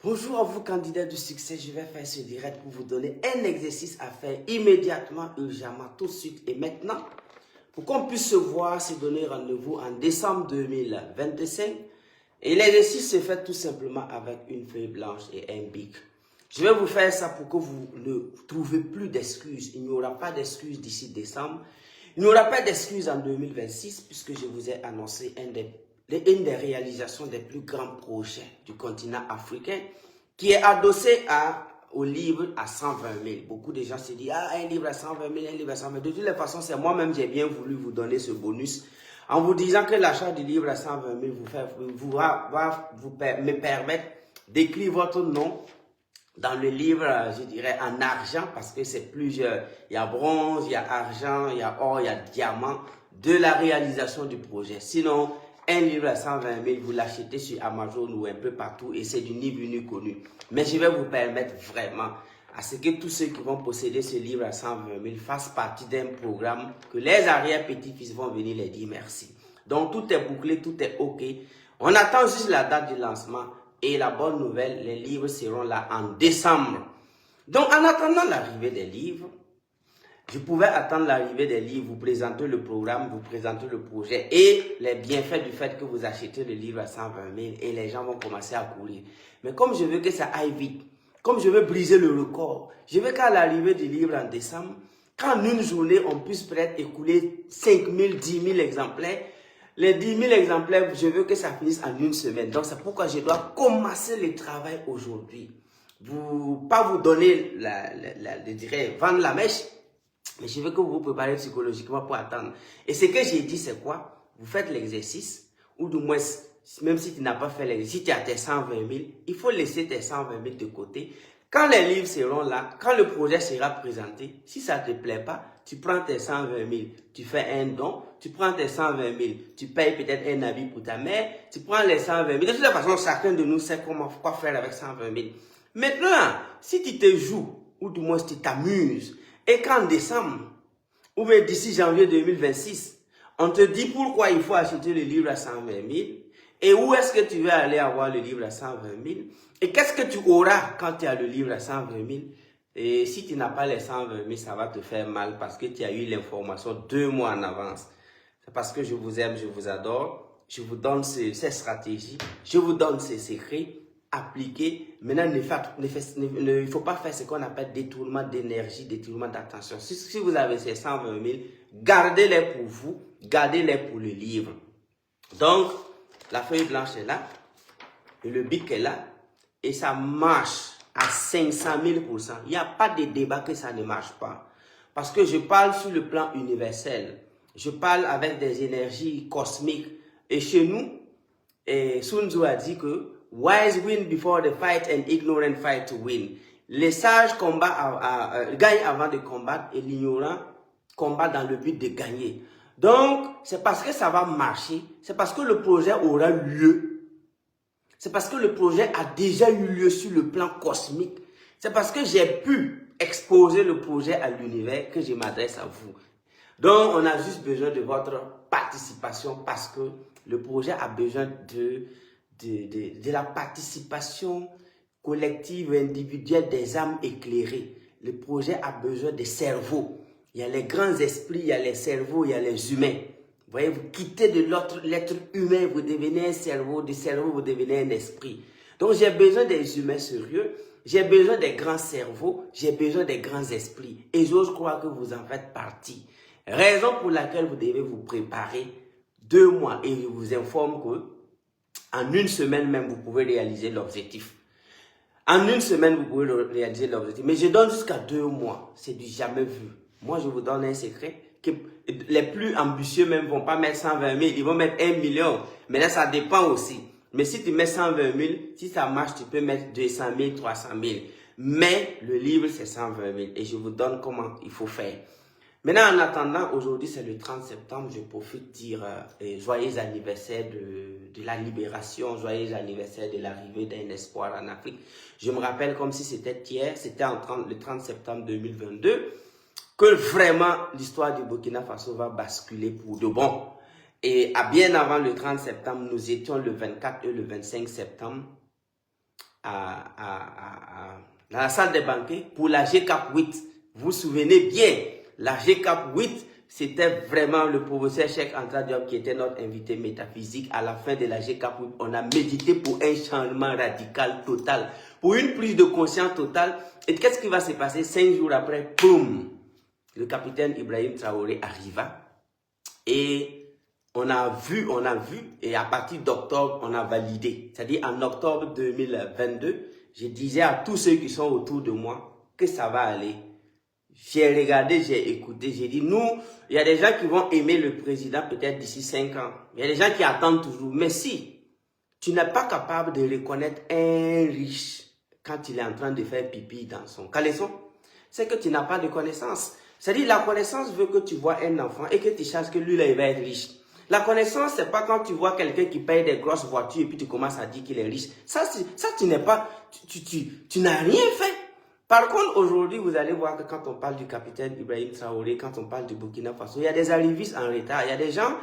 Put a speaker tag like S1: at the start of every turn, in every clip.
S1: Bonjour à vous candidats du succès, je vais faire ce direct pour vous donner un exercice à faire immédiatement, urgemment, tout de suite et maintenant. Pour qu'on puisse se voir, se donner rendez-vous en décembre 2025. Et l'exercice se fait tout simplement avec une feuille blanche et un bic. Je vais vous faire ça pour que vous ne trouvez plus d'excuses. Il n'y aura pas d'excuses d'ici décembre. Il n'y aura pas d'excuses en 2026 puisque je vous ai annoncé une des réalisations des plus grands projets du continent africain qui est adossé au livre à 120 000. Beaucoup de gens se disent, un livre à 120 000, un livre à 120 000. De toutes les façons, c'est moi-même, j'ai bien voulu vous donner ce bonus en vous disant que l'achat du livre à 120 000 me permettre d'écrire votre nom dans le livre, je dirais, en argent, parce que c'est plusieurs. Il y a bronze, il y a argent, il y a or, il y a diamant, de la réalisation du projet. Sinon, un livre à 120 000, vous l'achetez sur Amazon ou un peu partout et c'est du ni vu ni connu. Mais je vais vous permettre vraiment à ce que tous ceux qui vont posséder ce livre à 120 000 fassent partie d'un programme que les arrière-petits-fils vont venir les dire merci. Donc, tout est bouclé, tout est OK. On attend juste la date du lancement. Et la bonne nouvelle, les livres seront là en décembre. Donc, en attendant l'arrivée des livres, je pouvais attendre l'arrivée des livres, vous présenter le programme, vous présenter le projet et les bienfaits du fait que vous achetez le livre à 120 000 et les gens vont commencer à courir. Mais comme je veux que ça aille vite, comme je veux briser le record, je veux qu'à l'arrivée du livre en décembre, qu'en une journée, on puisse peut-être écouler 5 000, 10 000 exemplaires. Les 10 000 exemplaires, je veux que ça finisse en une semaine. Donc, c'est pourquoi je dois commencer le travail aujourd'hui. Pas vous donner, je dirais, vendre la mèche, mais je veux que vous vous préparez psychologiquement pour attendre. Et ce que j'ai dit, c'est quoi? Vous faites l'exercice, ou du moins, même si tu n'as pas fait l'exercice, si tu as tes 120 000, il faut laisser tes 120 000 de côté. Quand les livres seront là, quand le projet sera présenté, si ça ne te plaît pas, tu prends tes 120 000, tu fais un don, tu prends tes 120 000, tu payes peut-être un habit pour ta mère, tu prends les 120 000. De toute façon, chacun de nous sait quoi faire avec 120 000. Maintenant, si tu te joues, ou du moins si tu t'amuses, et qu'en décembre, ou bien d'ici janvier 2026, on te dit pourquoi il faut acheter le livre à 120 000, et où est-ce que tu vas aller avoir le livre à 120 000, et qu'est-ce que tu auras quand tu as le livre à 120 000, et si tu n'as pas les 120 000, ça va te faire mal parce que tu as eu l'information 2 mois en avance. C'est parce que je vous aime, je vous adore, je vous donne ces stratégies, je vous donne ces secrets. Appliquer. Maintenant, il ne faut pas faire ce qu'on appelle détournement d'énergie, détournement d'attention. Si vous avez ces 120 000, gardez-les pour vous, gardez-les pour le livre. Donc, la feuille blanche est là, et le bic est là, et ça marche à 500 000 %. Il n'y a pas de débat que ça ne marche pas. Parce que je parle sur le plan universel. Je parle avec des énergies cosmiques. Et chez nous, Sun Tzu a dit que wise win before the fight and ignorant fight to win. Les sages gagnent avant de combattre et l'ignorant combat dans le but de gagner. Donc, c'est parce que ça va marcher, c'est parce que le projet aura lieu, c'est parce que le projet a déjà eu lieu sur le plan cosmique, c'est parce que j'ai pu exposer le projet à l'univers que je m'adresse à vous. Donc, on a juste besoin de votre participation parce que le projet a besoin de la participation collective et individuelle des âmes éclairées. Le projet a besoin des cerveaux. Il y a les grands esprits, il y a les cerveaux, il y a les humains. Vous voyez, vous quittez de l'être humain, vous devenez un cerveau, du cerveau, vous devenez un esprit. Donc, j'ai besoin des humains sérieux, j'ai besoin des grands cerveaux, j'ai besoin des grands esprits. Et j'ose croire que vous en faites partie. Raison pour laquelle vous devez vous préparer 2 mois et je vous informe que en une semaine même, vous pouvez réaliser l'objectif. En une semaine, vous pouvez réaliser l'objectif. Mais je donne jusqu'à 2 mois. C'est du jamais vu. Moi, je vous donne un secret. Que les plus ambitieux même ne vont pas mettre 120 000. Ils vont mettre 1 million. Mais là, ça dépend aussi. Mais si tu mets 120 000, si ça marche, tu peux mettre 200 000, 300 000. Mais le livre, c'est 120 000. Et je vous donne comment il faut faire. Maintenant, en attendant, aujourd'hui, c'est le 30 septembre, je profite de dire joyeux anniversaire de la libération, joyeux anniversaire de l'arrivée d'un espoir en Afrique. Je me rappelle comme si c'était hier, c'était le 30 septembre 2022, que vraiment l'histoire du Burkina Faso va basculer pour de bon. Et bien avant le 30 septembre, nous étions le 24 et le 25 septembre dans la salle des banquets pour la GCAP 8. Vous vous souvenez bien, la GCAP 8, c'était vraiment le professeur Cheikh Anta Diop qui était notre invité métaphysique. À la fin de la GCAP 8, on a médité pour un changement radical, total, pour une prise de conscience totale. Et qu'est-ce qui va se passer 5 jours après? Boum! Le capitaine Ibrahim Traoré arriva et on a vu, et à partir d'octobre, on a validé. C'est-à-dire en octobre 2022, je disais à tous ceux qui sont autour de moi que ça va aller. J'ai regardé, j'ai écouté, j'ai dit, nous, il y a des gens qui vont aimer le président peut-être d'ici 5 ans. Il y a des gens qui attendent toujours. Mais si tu n'es pas capable de reconnaître un riche quand il est en train de faire pipi dans son caleçon, c'est que tu n'as pas de connaissance. C'est-à-dire, la connaissance veut que tu vois un enfant et que tu saches que lui, là, il va être riche. La connaissance, c'est pas quand tu vois quelqu'un qui paye des grosses voitures et puis tu commences à dire qu'il est riche. Ça tu n'es pas, tu n'as rien fait. Par contre, aujourd'hui, vous allez voir que quand on parle du capitaine Ibrahim Traoré, quand on parle du Burkina Faso, il y a des arrivistes en retard. Il y a des gens,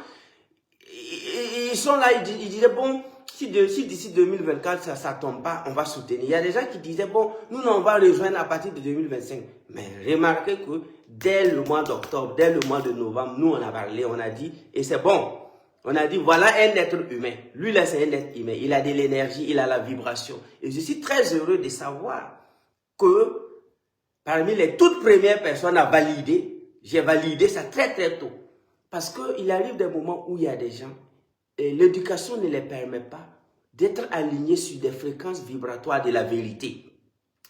S1: ils sont là, ils disaient, bon, si d'ici 2024, ça tombe pas, on va soutenir. Il y a des gens qui disaient, bon, nous, on va rejoindre à partir de 2025. Mais remarquez que dès le mois d'octobre, dès le mois de novembre, nous, on a parlé, on a dit, et c'est bon. On a dit, voilà un être humain. Lui, là, c'est un être humain. Il a de l'énergie, il a la vibration. Et je suis très heureux de savoir que parmi les toutes premières personnes à valider, j'ai validé ça très très tôt. Parce qu'il arrive des moments où il y a des gens, et l'éducation ne les permet pas d'être alignés sur des fréquences vibratoires de la vérité.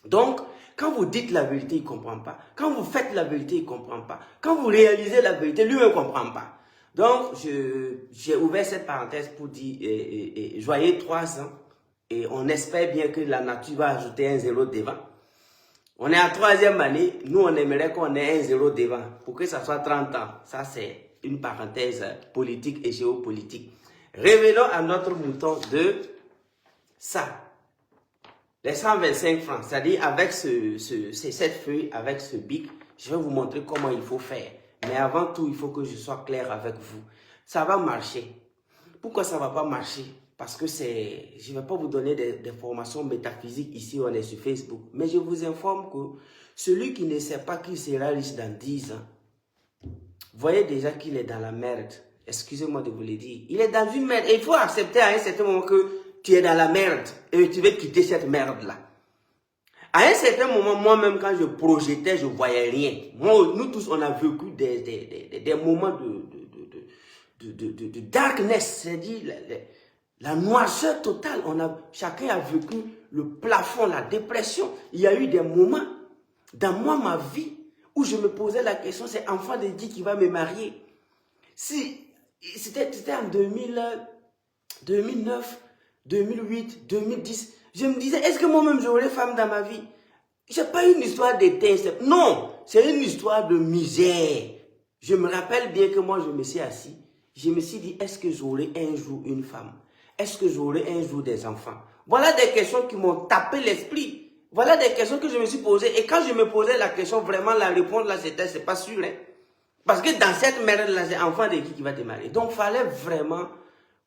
S1: Donc, quand vous dites la vérité, il ne comprend pas. Quand vous faites la vérité, il ne comprend pas. Quand vous réalisez la vérité, lui ne comprend pas. Donc, j'ai ouvert cette parenthèse pour dire joyeux 3 ans. Et on espère bien que la nature va ajouter un 0 devant. On est en 3e année. Nous, on aimerait qu'on ait un 0 devant pour que ça soit 30 ans. Ça, c'est une parenthèse politique et géopolitique. Revenons à notre mouton de ça. Les 125 francs, c'est-à-dire avec cette feuille, avec ce bic, je vais vous montrer comment il faut faire. Mais avant tout, il faut que je sois clair avec vous. Ça va marcher. Pourquoi ça ne va pas marcher? Parce que je ne vais pas vous donner des formations métaphysiques ici, on est sur Facebook. Mais je vous informe que celui qui ne sait pas qu'il sera riche dans 10 ans, voyez déjà qu'il est dans la merde. Excusez-moi de vous le dire. Il est dans une merde. Et il faut accepter à un certain moment que tu es dans la merde et tu veux quitter cette merde-là. À un certain moment, moi-même, quand je projetais, je ne voyais rien. Nous tous, on a vécu des moments de darkness, c'est-à-dire la noirceur totale. Chacun a vécu le plafond, la dépression. Il y a eu des moments dans moi, ma vie, où je me posais la question, c'est enfant de Dieu qui va me marier. C'était en 2009, 2008, 2010. Je me disais, est-ce que moi-même j'aurai femme dans ma vie? C'est pas une histoire d'étincelle. Non, c'est une histoire de misère. Je me rappelle bien que moi, je me suis assis. Je me suis dit, est-ce que j'aurai un jour une femme? Est-ce que j'aurai un jour des enfants? Voilà des questions qui m'ont tapé l'esprit. Voilà des questions que je me suis posées. Et quand je me posais la question, vraiment, la réponse là, c'est pas sûr. Hein? Parce que dans cette merde-là, c'est enfant de qui va te marier. Donc, il fallait vraiment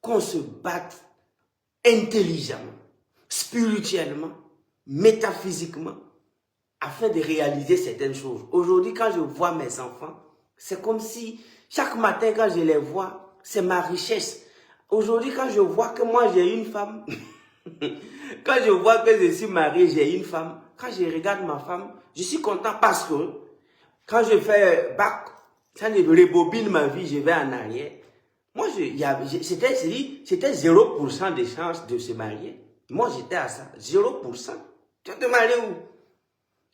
S1: qu'on se batte intelligemment, spirituellement, métaphysiquement, afin de réaliser certaines choses. Aujourd'hui, quand je vois mes enfants, c'est comme si, chaque matin, quand je les vois, c'est ma richesse. Aujourd'hui, quand je vois que moi, j'ai une femme, quand je vois que je suis marié, j'ai une femme, quand je regarde ma femme, je suis content parce que, quand je fais bac, quand je rebobine ma vie, je vais en arrière. Moi, c'était 0% de chance de se marier. Moi, j'étais à ça. 0%. Tu vas te marier où?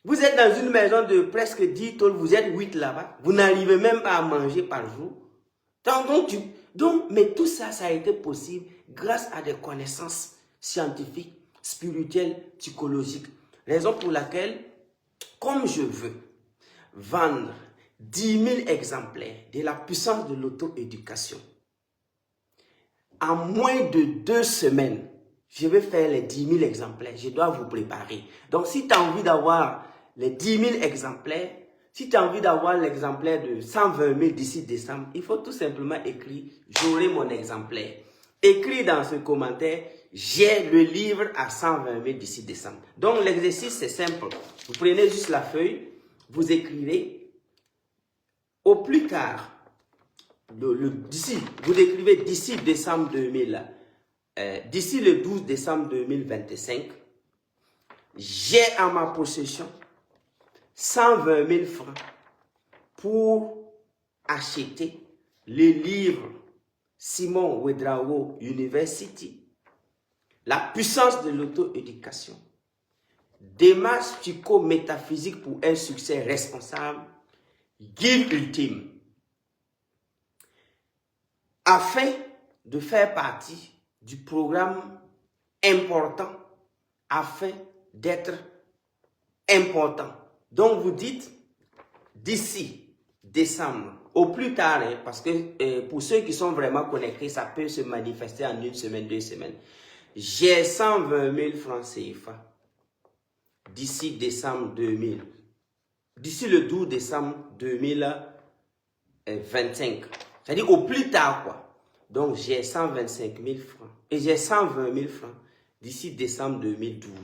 S1: Vous êtes dans une maison de presque 10 tôles, vous êtes 8 là-bas. Vous n'arrivez même pas à manger par jour. Mais tout ça, ça a été possible grâce à des connaissances scientifiques, spirituelles, psychologiques. Raison pour laquelle, comme je veux vendre 10 000 exemplaires de la puissance de l'auto-éducation, en moins de 2 semaines, je vais faire les 10 000 exemplaires. Je dois vous préparer. Donc, si tu as envie d'avoir les 10 000 exemplaires, si tu as envie d'avoir l'exemplaire de 120 000 d'ici décembre, il faut tout simplement écrire « J'aurai mon exemplaire ». écrit dans ce commentaire, j'ai le livre à 120 000 d'ici décembre. Donc l'exercice c'est simple. Vous prenez juste la feuille, vous écrivez au plus tard, vous écrivez d'ici décembre 2000, d'ici le 12 décembre 2025, j'ai en ma possession 120 000 francs pour acheter le livre Simon Ouedraogo University, la puissance de l'auto-éducation, démarche psycho-métaphysique pour un succès responsable, guide ultime, afin de faire partie du programme important, afin d'être important. Donc vous dites d'ici décembre, au plus tard, hein, parce que pour ceux qui sont vraiment connectés, ça peut se manifester en 1 semaine, 2 semaines. J'ai 120 000 francs CFA d'ici décembre 2000, d'ici le 12 décembre 2025. C'est-à-dire au plus tard, quoi. Donc j'ai 125 000 francs et j'ai 120 000 francs d'ici décembre 2012.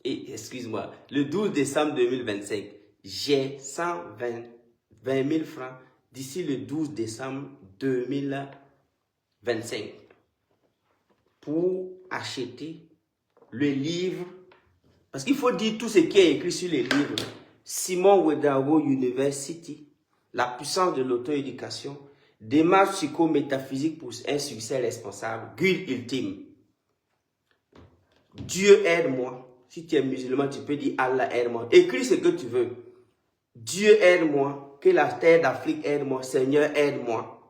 S1: Et excuse-moi, le 12 décembre 2025, j'ai 120 000 francs d'ici le 12 décembre 2025 pour acheter le livre. Parce qu'il faut dire tout ce qui est écrit sur les livres. Simon Ouedraogo University, la puissance de l'auto-éducation, démarche psycho-métaphysique pour un succès responsable, guide ultime. Dieu aide-moi. Si tu es musulman, tu peux dire Allah aide-moi. Écris ce que tu veux. Dieu aide-moi, que la terre d'Afrique aide-moi, Seigneur aide-moi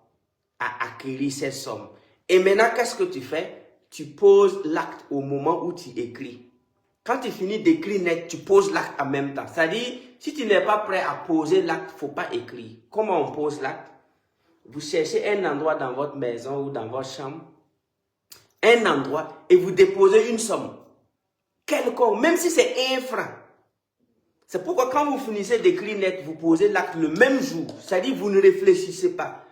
S1: à acquérir cette somme. Et maintenant, qu'est-ce que tu fais? Tu poses l'acte au moment où tu écris. Quand tu finis d'écrire net, tu poses l'acte en même temps. C'est-à-dire, si tu n'es pas prêt à poser l'acte, il ne faut pas écrire. Comment on pose l'acte? Vous cherchez un endroit dans votre maison ou dans votre chambre, un endroit, et vous déposez une somme. Quelconque, même si c'est 1 franc. C'est pourquoi quand vous finissez d'écrire net, vous posez l'acte le même jour. C'est-à-dire, vous ne réfléchissez pas.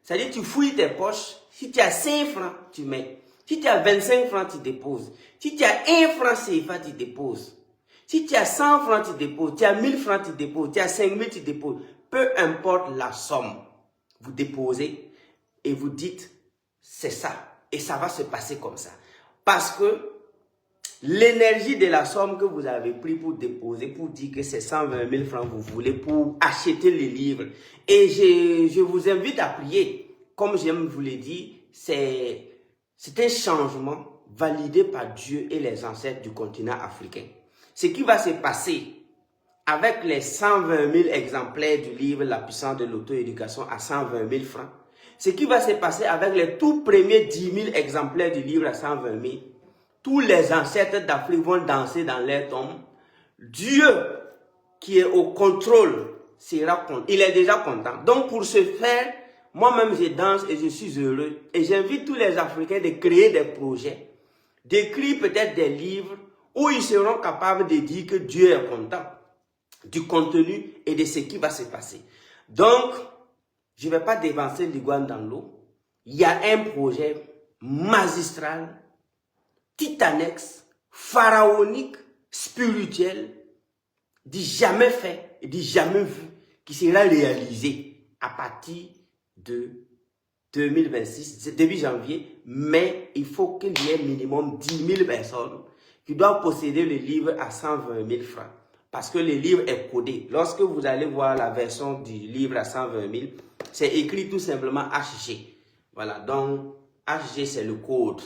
S1: C'est-à-dire, tu fouilles tes poches. Si tu as 5 francs, tu mets. Si tu as 25 francs, tu déposes. Si tu as 1 franc CFA, tu déposes. Si tu as 100 francs, tu déposes. Tu as 1000 francs, tu déposes. Tu as 5000, tu déposes. Peu importe la somme, vous déposez et vous dites, c'est ça. Et ça va se passer comme ça. Parce que l'énergie de la somme que vous avez pris pour déposer, pour dire que c'est 120 000 francs vous voulez pour acheter les livres. Et je vous invite à prier. Comme j'aime vous le dire, c'est un changement validé par Dieu et les ancêtres du continent africain. Ce qui va se passer avec les 120 000 exemplaires du livre La puissance de l'auto-éducation à 120 000 francs, ce qui va se passer avec les tout premiers 10 000 exemplaires du livre à 120 000, tous les ancêtres d'Afrique vont danser dans leur tombe. Dieu, qui est au contrôle, sera content. Il est déjà content. Donc pour ce faire, moi-même je danse et je suis heureux. Et j'invite tous les Africains de créer des projets, d'écrire peut-être des livres où ils seront capables de dire que Dieu est content du contenu et de ce qui va se passer. Donc, je ne vais pas dévancer l'iguane dans l'eau. Il y a un projet magistral, titanex, pharaonique, spirituel, du jamais fait et du jamais vu, qui sera réalisé à partir de 2026, début janvier, mais il faut qu'il y ait minimum 10 000 personnes qui doivent posséder le livre à 120 000 francs. Parce que le livre est codé. Lorsque vous allez voir la version du livre à 120 000, c'est écrit tout simplement HG. Voilà, donc HG c'est le code.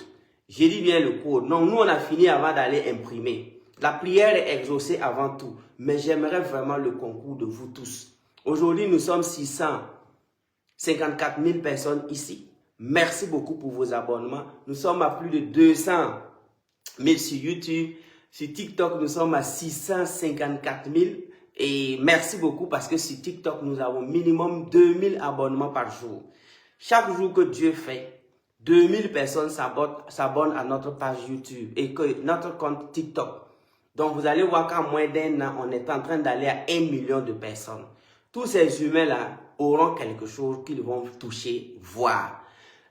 S1: Je dis bien le code. Non, nous on a fini avant d'aller imprimer. La prière est exaucée avant tout. Mais j'aimerais vraiment le concours de vous tous. Aujourd'hui, nous sommes 654 000 personnes ici. Merci beaucoup pour vos abonnements. Nous sommes à plus de 200 000 sur YouTube. Sur TikTok, nous sommes à 654 000. Et merci beaucoup parce que sur TikTok, nous avons minimum 2000 abonnements par jour. Chaque jour que Dieu fait, 2000 personnes s'abonnent à notre page YouTube et que notre compte TikTok. Donc, vous allez voir qu'en moins d'1 an, on est en train d'aller à 1 million de personnes. Tous ces humains-là auront quelque chose qu'ils vont toucher, voir.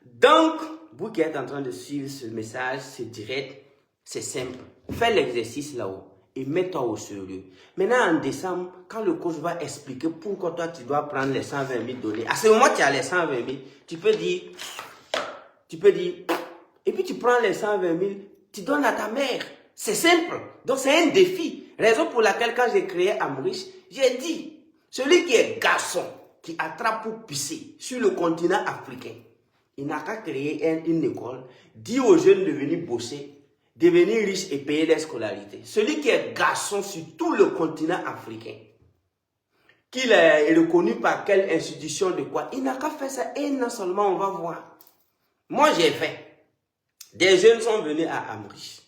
S1: Donc, vous qui êtes en train de suivre ce message, ce direct, c'est simple. Fais l'exercice là-haut et mets-toi au sérieux. Maintenant, en décembre, quand le coach va expliquer pourquoi toi, tu dois prendre les 120 000 donnés, à ce moment, tu as les 120 000, tu peux dire, et puis tu prends les 120 000, tu donnes à ta mère. C'est simple. Donc, c'est un défi. Raison pour laquelle, quand j'ai créé Amrish, j'ai dit, celui qui est garçon, qui attrape pour pisser sur le continent africain, il n'a qu'à créer une école, dire aux jeunes de venir bosser, devenir riches et payer les scolarités. Celui qui est garçon sur tout le continent africain, qu'il est reconnu par quelle institution de quoi, il n'a qu'à faire ça un an seulement, on va voir. Moi, j'ai fait. Des jeunes sont venus à Amrish.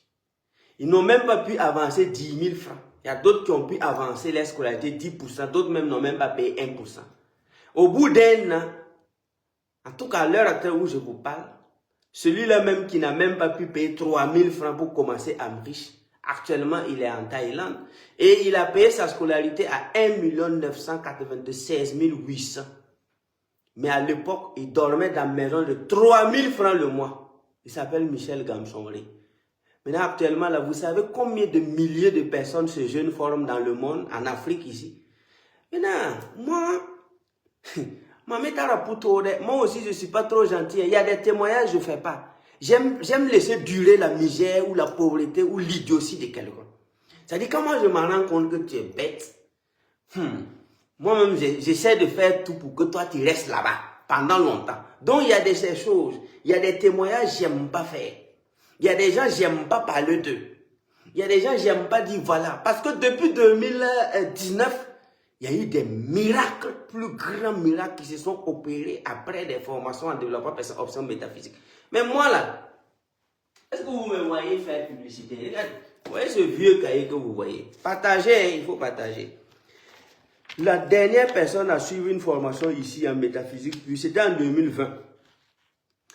S1: Ils n'ont même pas pu avancer 10 000 francs. Il y a d'autres qui ont pu avancer les scolarités 10%, d'autres même n'ont même pas payé 1%. Au bout d'un an, en tout cas à l'heure actuelle où je vous parle, celui-là même qui n'a même pas pu payer 3 000 francs pour commencer Amrish, actuellement il est en Thaïlande et il a payé sa scolarité à 1 996 800. Mais à l'époque, il dormait dans une maison de 3 000 francs le mois. Il s'appelle Michel Gamsonré. Maintenant, actuellement, là, vous savez combien de milliers de personnes ce jeune forme dans le monde, en Afrique ici. Maintenant, moi aussi, je ne suis pas trop gentil. Il y a des témoignages, je ne fais pas. J'aime laisser durer la misère ou la pauvreté ou l'idiotie de quelqu'un. C'est-à-dire, quand moi je me rends compte que tu es bête, moi-même, j'essaie de faire tout pour que toi, tu restes là-bas pendant longtemps. Donc, il y a ces choses. Il y a des témoignages que je n'aime pas faire. Il y a des gens, j'aime pas parler d'eux. Il y a des gens, j'aime pas dire voilà. Parce que depuis 2019, il y a eu des miracles, plus grands miracles qui se sont opérés après des formations en développement personnel, option métaphysique. Mais moi là, est-ce que vous me voyez faire publicité? Regardez, vous voyez ce vieux cahier que vous voyez? Partagez, hein, il faut partager. La dernière personne à suivre une formation ici en métaphysique, puis c'était en 2020.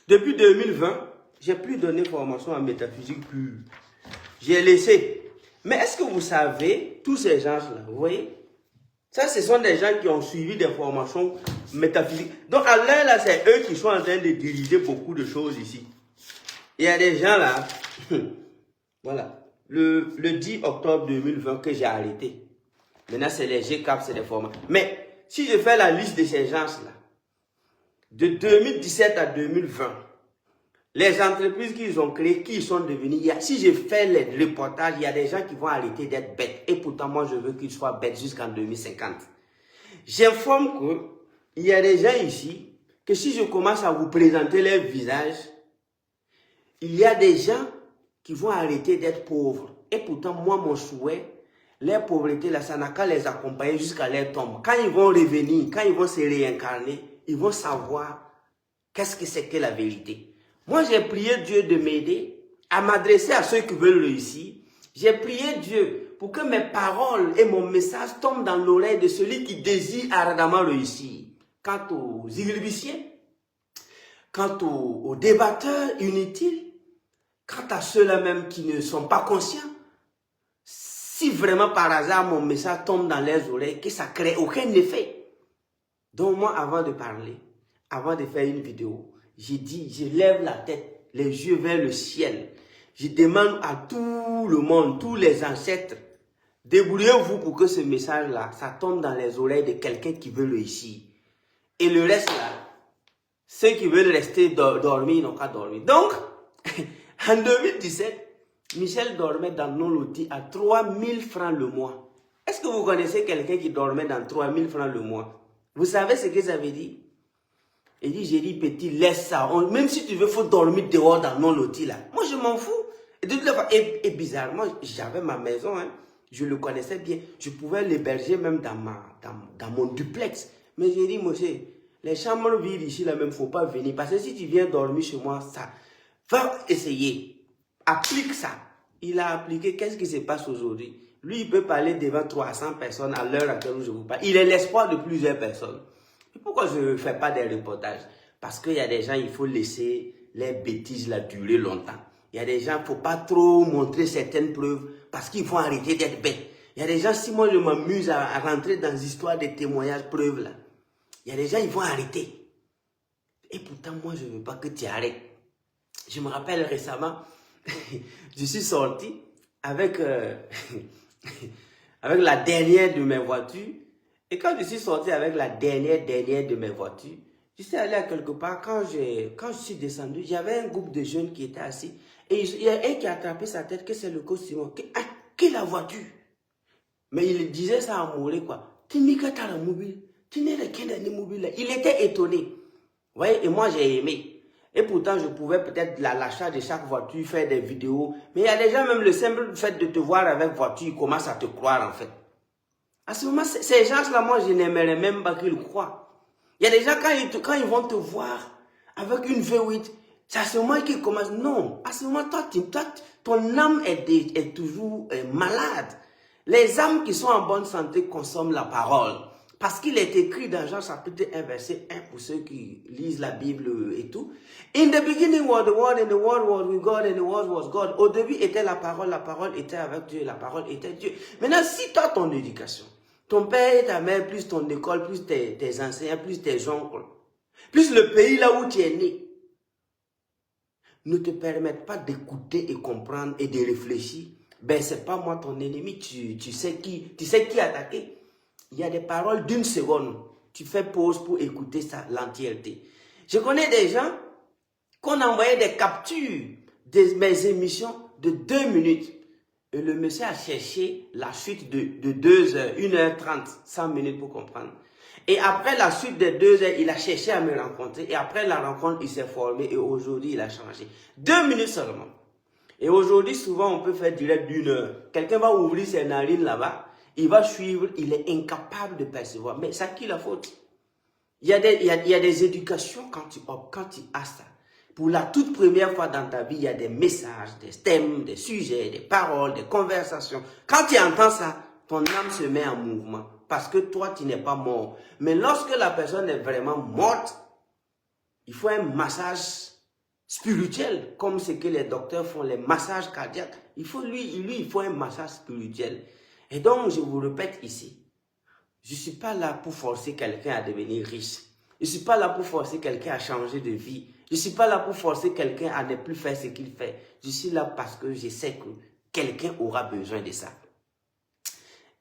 S1: Depuis 2020, j'ai plus donné formation en métaphysique pure. J'ai laissé. Mais est-ce que vous savez, tous ces gens-là, vous voyez, ça, ce sont des gens qui ont suivi des formations métaphysiques. Donc, à l'heure, là, c'est eux qui sont en train de diriger beaucoup de choses ici. Il y a des gens là, voilà, le 10 octobre 2020 que j'ai arrêté. Maintenant, c'est les GCAP, c'est des formations. Mais, si je fais la liste de ces gens-là, de 2017 à 2020, les entreprises qu'ils ont créées, qui sont devenues, si je fais les reportages, il y a des gens qui vont arrêter d'être bêtes. Et pourtant, moi, je veux qu'ils soient bêtes jusqu'en 2050. J'informe qu'il y a des gens ici, que si je commence à vous présenter leur visage, il y a des gens qui vont arrêter d'être pauvres. Et pourtant, moi, mon souhait, leur pauvreté, là, ça n'a qu'à les accompagner jusqu'à leur tombe. Quand ils vont revenir, quand ils vont se réincarner, ils vont savoir qu'est-ce que c'est que la vérité. Moi, j'ai prié Dieu de m'aider à m'adresser à ceux qui veulent réussir. J'ai prié Dieu pour que mes paroles et mon message tombent dans l'oreille de celui qui désire ardemment réussir. Quant aux irréviciens, quant aux débatteurs inutiles, quant à ceux-là même qui ne sont pas conscients, si vraiment par hasard mon message tombe dans leurs oreilles, que ça ne crée aucun effet. Donc moi, avant de parler, avant de faire une vidéo, j'ai dit, je lève la tête, les yeux vers le ciel. Je demande à tout le monde, tous les ancêtres, débrouillez-vous pour que ce message-là, ça tombe dans les oreilles de quelqu'un qui veut réussir. Et le reste là, ceux qui veulent rester dormir, n'ont qu'à dormir. Donc, en 2017, Michel dormait dans nos lotis à 3 000 francs le mois. Est-ce que vous connaissez quelqu'un qui dormait dans 3 000 francs le mois? Vous savez ce que ça veut dire? Il dit, j'ai dit, petit, laisse ça. Même si tu veux, il faut dormir dehors dans nos lotis là. Moi, je m'en fous. Et bizarrement, j'avais ma maison, hein. Je le connaissais bien. Je pouvais l'héberger même dans mon duplex. Mais j'ai dit, monsieur, les chambres vides ici, là même, il ne faut pas venir. Parce que si tu viens dormir chez moi, ça va essayer. Applique ça. Il a appliqué. Qu'est-ce qui se passe aujourd'hui? Lui, il peut parler devant 300 personnes à l'heure à laquelle je vous parle. Il est l'espoir de plusieurs personnes. Et pourquoi je ne fais pas des reportages? Parce qu'il y a des gens, il faut laisser les bêtises là durer longtemps. Il y a des gens, il ne faut pas trop montrer certaines preuves parce qu'ils vont arrêter d'être bêtes. Il y a des gens, si moi je m'amuse à rentrer dans l'histoire des témoignages preuves là, il y a des gens, ils vont arrêter. Et pourtant, moi, je ne veux pas que tu arrêtes. Je me rappelle récemment, je suis sorti avec, avec la dernière de mes voitures. Et quand je suis sorti avec la dernière de mes voitures, je suis allé à quelque part. Quand je suis descendu, il y avait un groupe de jeunes qui étaient assis. Et il y a un qui a attrapé sa tête, que c'est le coach Simon. Qui la voiture? Mais il disait ça à Mouré, quoi. Tu n'es qu'à la mobile. Tu n'es qu'à mobile. Il était étonné. Vous voyez, et moi j'ai aimé. Et pourtant, je pouvais peut-être l'achat de chaque voiture, faire des vidéos. Mais il y a des gens, même le simple fait de te voir avec voiture, ils commencent à te croire en fait. À ce moment, ces gens-là, moi, je n'aimerais même pas qu'ils croient. Il y a des gens, quand ils vont te voir avec une V8, c'est à ce moment qu'ils commencent. Non, à ce moment, toi ton âme est toujours malade. Les âmes qui sont en bonne santé consomment la parole. Parce qu'il est écrit dans Jean chapitre 1, verset 1, pour ceux qui lisent la Bible et tout. In the beginning was the word, and the word was with God, and the word was God. Au début était la parole était avec Dieu, la parole était Dieu. Maintenant, si toi, ton éducation, ton père et ta mère, plus ton école, plus tes enseignants, plus tes oncles, plus le pays là où tu es né, ne te permettent pas d'écouter et comprendre et de réfléchir, ben c'est pas moi ton ennemi, tu sais qui attaquer. Il y a des paroles d'une seconde. Tu fais pause pour écouter ça, l'entièreté. Je connais des gens qu'on envoyait des captures de mes émissions de 2 minutes. Et le monsieur a cherché la suite de 2 heures, 1h30, 100 minutes pour comprendre. Et après la suite de 2 heures, il a cherché à me rencontrer. Et après la rencontre, il s'est formé. Et aujourd'hui, il a changé. 2 minutes seulement. Et aujourd'hui, souvent, on peut faire direct d'1 heure. Quelqu'un va ouvrir ses narines là-bas. Il va suivre, il est incapable de percevoir. Mais c'est à qui la faute? Il y a des éducations quand tu as ça. Pour la toute première fois dans ta vie, il y a des messages, des thèmes, des sujets, des paroles, des conversations. Quand tu entends ça, ton âme se met en mouvement. Parce que toi, tu n'es pas mort. Mais lorsque la personne est vraiment morte, il faut un massage spirituel, comme ce que les docteurs font, les massages cardiaques. Il faut un massage spirituel. Et donc, je vous répète ici, je ne suis pas là pour forcer quelqu'un à devenir riche. Je ne suis pas là pour forcer quelqu'un à changer de vie. Je ne suis pas là pour forcer quelqu'un à ne plus faire ce qu'il fait. Je suis là parce que je sais que quelqu'un aura besoin de ça.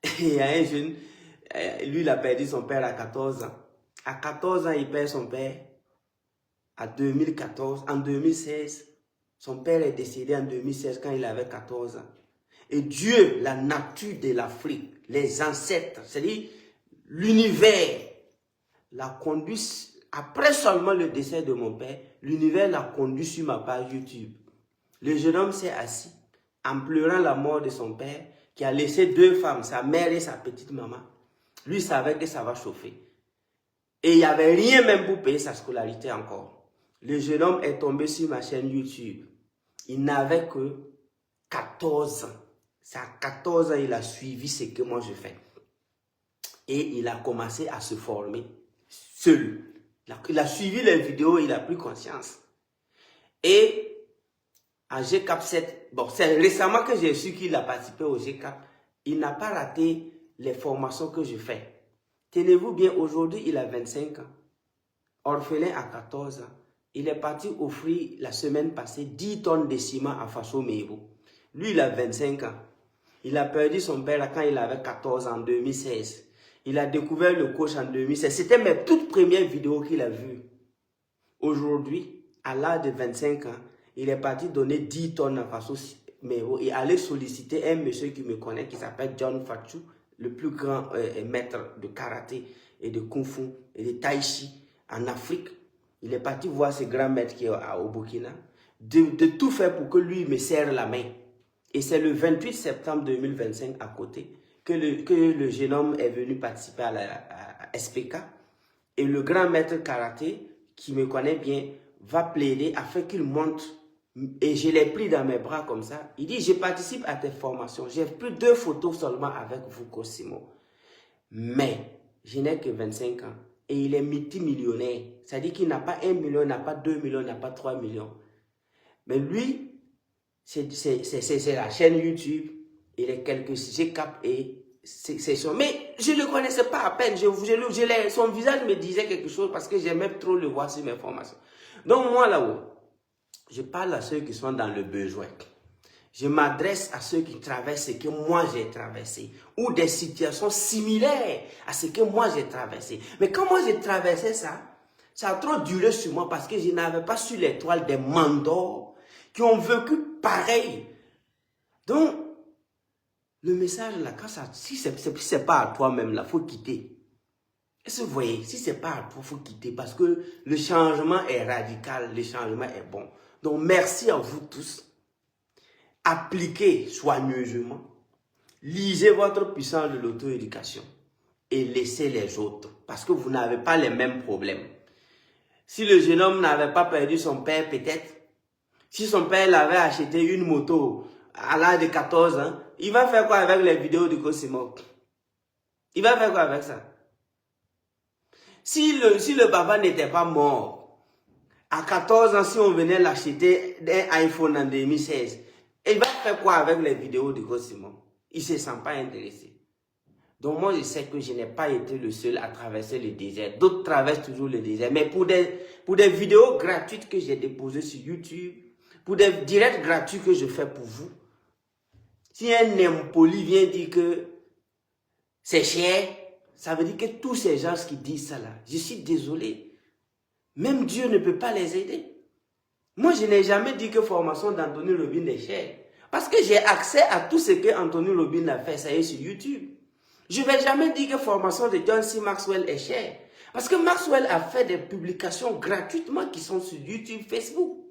S1: Et il y a un jeune, lui, il a perdu son père à 14 ans. À 14 ans, il perd son père. À 2014, en 2016, son père est décédé en 2016 quand il avait 14 ans. Et Dieu, la nature de l'Afrique, les ancêtres, c'est-à-dire l'univers, l'a conduit, après seulement le décès de mon père, l'univers l'a conduit sur ma page YouTube. Le jeune homme s'est assis en pleurant la mort de son père, qui a laissé 2 femmes, sa mère et sa petite maman. Lui savait que ça va chauffer. Et il n'y avait rien même pour payer sa scolarité encore. Le jeune homme est tombé sur ma chaîne YouTube. Il n'avait que 14 ans. C'est à 14 ans, il a suivi ce que moi je fais. Et il a commencé à se former seul. Il a suivi les vidéos, il a pris conscience. Et à GCAP 7, bon, c'est récemment que j'ai su qu'il a participé au GCAP. Il n'a pas raté les formations que je fais. Tenez-vous bien, aujourd'hui, il a 25 ans. Orphelin à 14 ans. Il est parti offrir la semaine passée 10 tonnes de ciment à Faso Meibo. Lui, il a 25 ans. Il a perdu son père quand il avait 14 ans, en 2016. Il a découvert le coach en 2016. C'était mes toutes premières vidéos qu'il a vues. Aujourd'hui, à l'âge de 25 ans, il est parti donner 10 tonnes à Faso Meibo et aller solliciter un monsieur qui me connaît, qui s'appelle John Fachu, le plus grand maître de karaté et de kung fu et de tai chi en Afrique. Il est parti voir ce grand maître qui est au Burkina, de tout faire pour que lui me serre la main. Et c'est le 28 septembre 2025 à côté que le jeune homme est venu participer à SPK. Et le grand maître karaté, qui me connaît bien, va plaider afin qu'il monte. Et je l'ai pris dans mes bras comme ça. Il dit, je participe à tes formations. J'ai pris 2 photos seulement avec vous, Cosimo. Mais je n'ai que 25 ans. Et il est multimillionnaire. C'est-à-dire qu'il n'a pas 1 million, n'a pas 2 millions, n'a pas 3 millions. Mais lui, c'est la chaîne YouTube. Il est quelques GCAP et c'est son. Mais je ne le connaissais pas à peine. Son visage me disait quelque chose parce que j'aimais trop le voir sur mes formations. Donc moi là-haut, je parle à ceux qui sont dans le besoin. Je m'adresse à ceux qui traversent ce que moi j'ai traversé ou des situations similaires à ce que moi j'ai traversé. Mais quand moi j'ai traversé ça, ça a trop duré sur moi parce que je n'avais pas sur l'étoile des mandats qui ont vécu pareil. Donc, le message là, quand ça, si c'est pas à toi-même là, il faut quitter. Est-ce que vous voyez, si c'est pas à toi, il faut quitter parce que le changement est radical, le changement est bon. Donc, merci à vous tous. Appliquez soigneusement, lisez votre puissance de l'auto-éducation et laissez les autres parce que vous n'avez pas les mêmes problèmes. Si le jeune homme n'avait pas perdu son père, peut-être, si son père l'avait acheté une moto à l'âge de 14 ans, il va faire quoi avec les vidéos de Cosimo? Il va faire quoi avec ça? Si le papa n'était pas mort, à 14 ans, si on venait l'acheter un iPhone en 2016, il va faire quoi avec les vidéos de Cosimo? Il ne se sent pas intéressé. Donc moi, je sais que je n'ai pas été le seul à traverser le désert. D'autres traversent toujours le désert. Mais pour des vidéos gratuites que j'ai déposées sur YouTube, pour des directs gratuits que je fais pour vous, si un impoli vient dire que c'est cher, ça veut dire que tous ces gens qui disent ça là, je suis désolé. Même Dieu ne peut pas les aider. Moi, je n'ai jamais dit que formation d'Anthony Robin est chère. Parce que j'ai accès à tout ce que Anthony Robin a fait, ça y est, sur YouTube. Je ne vais jamais dire que formation de John C. Maxwell est chère. Parce que Maxwell a fait des publications gratuitement qui sont sur YouTube, Facebook.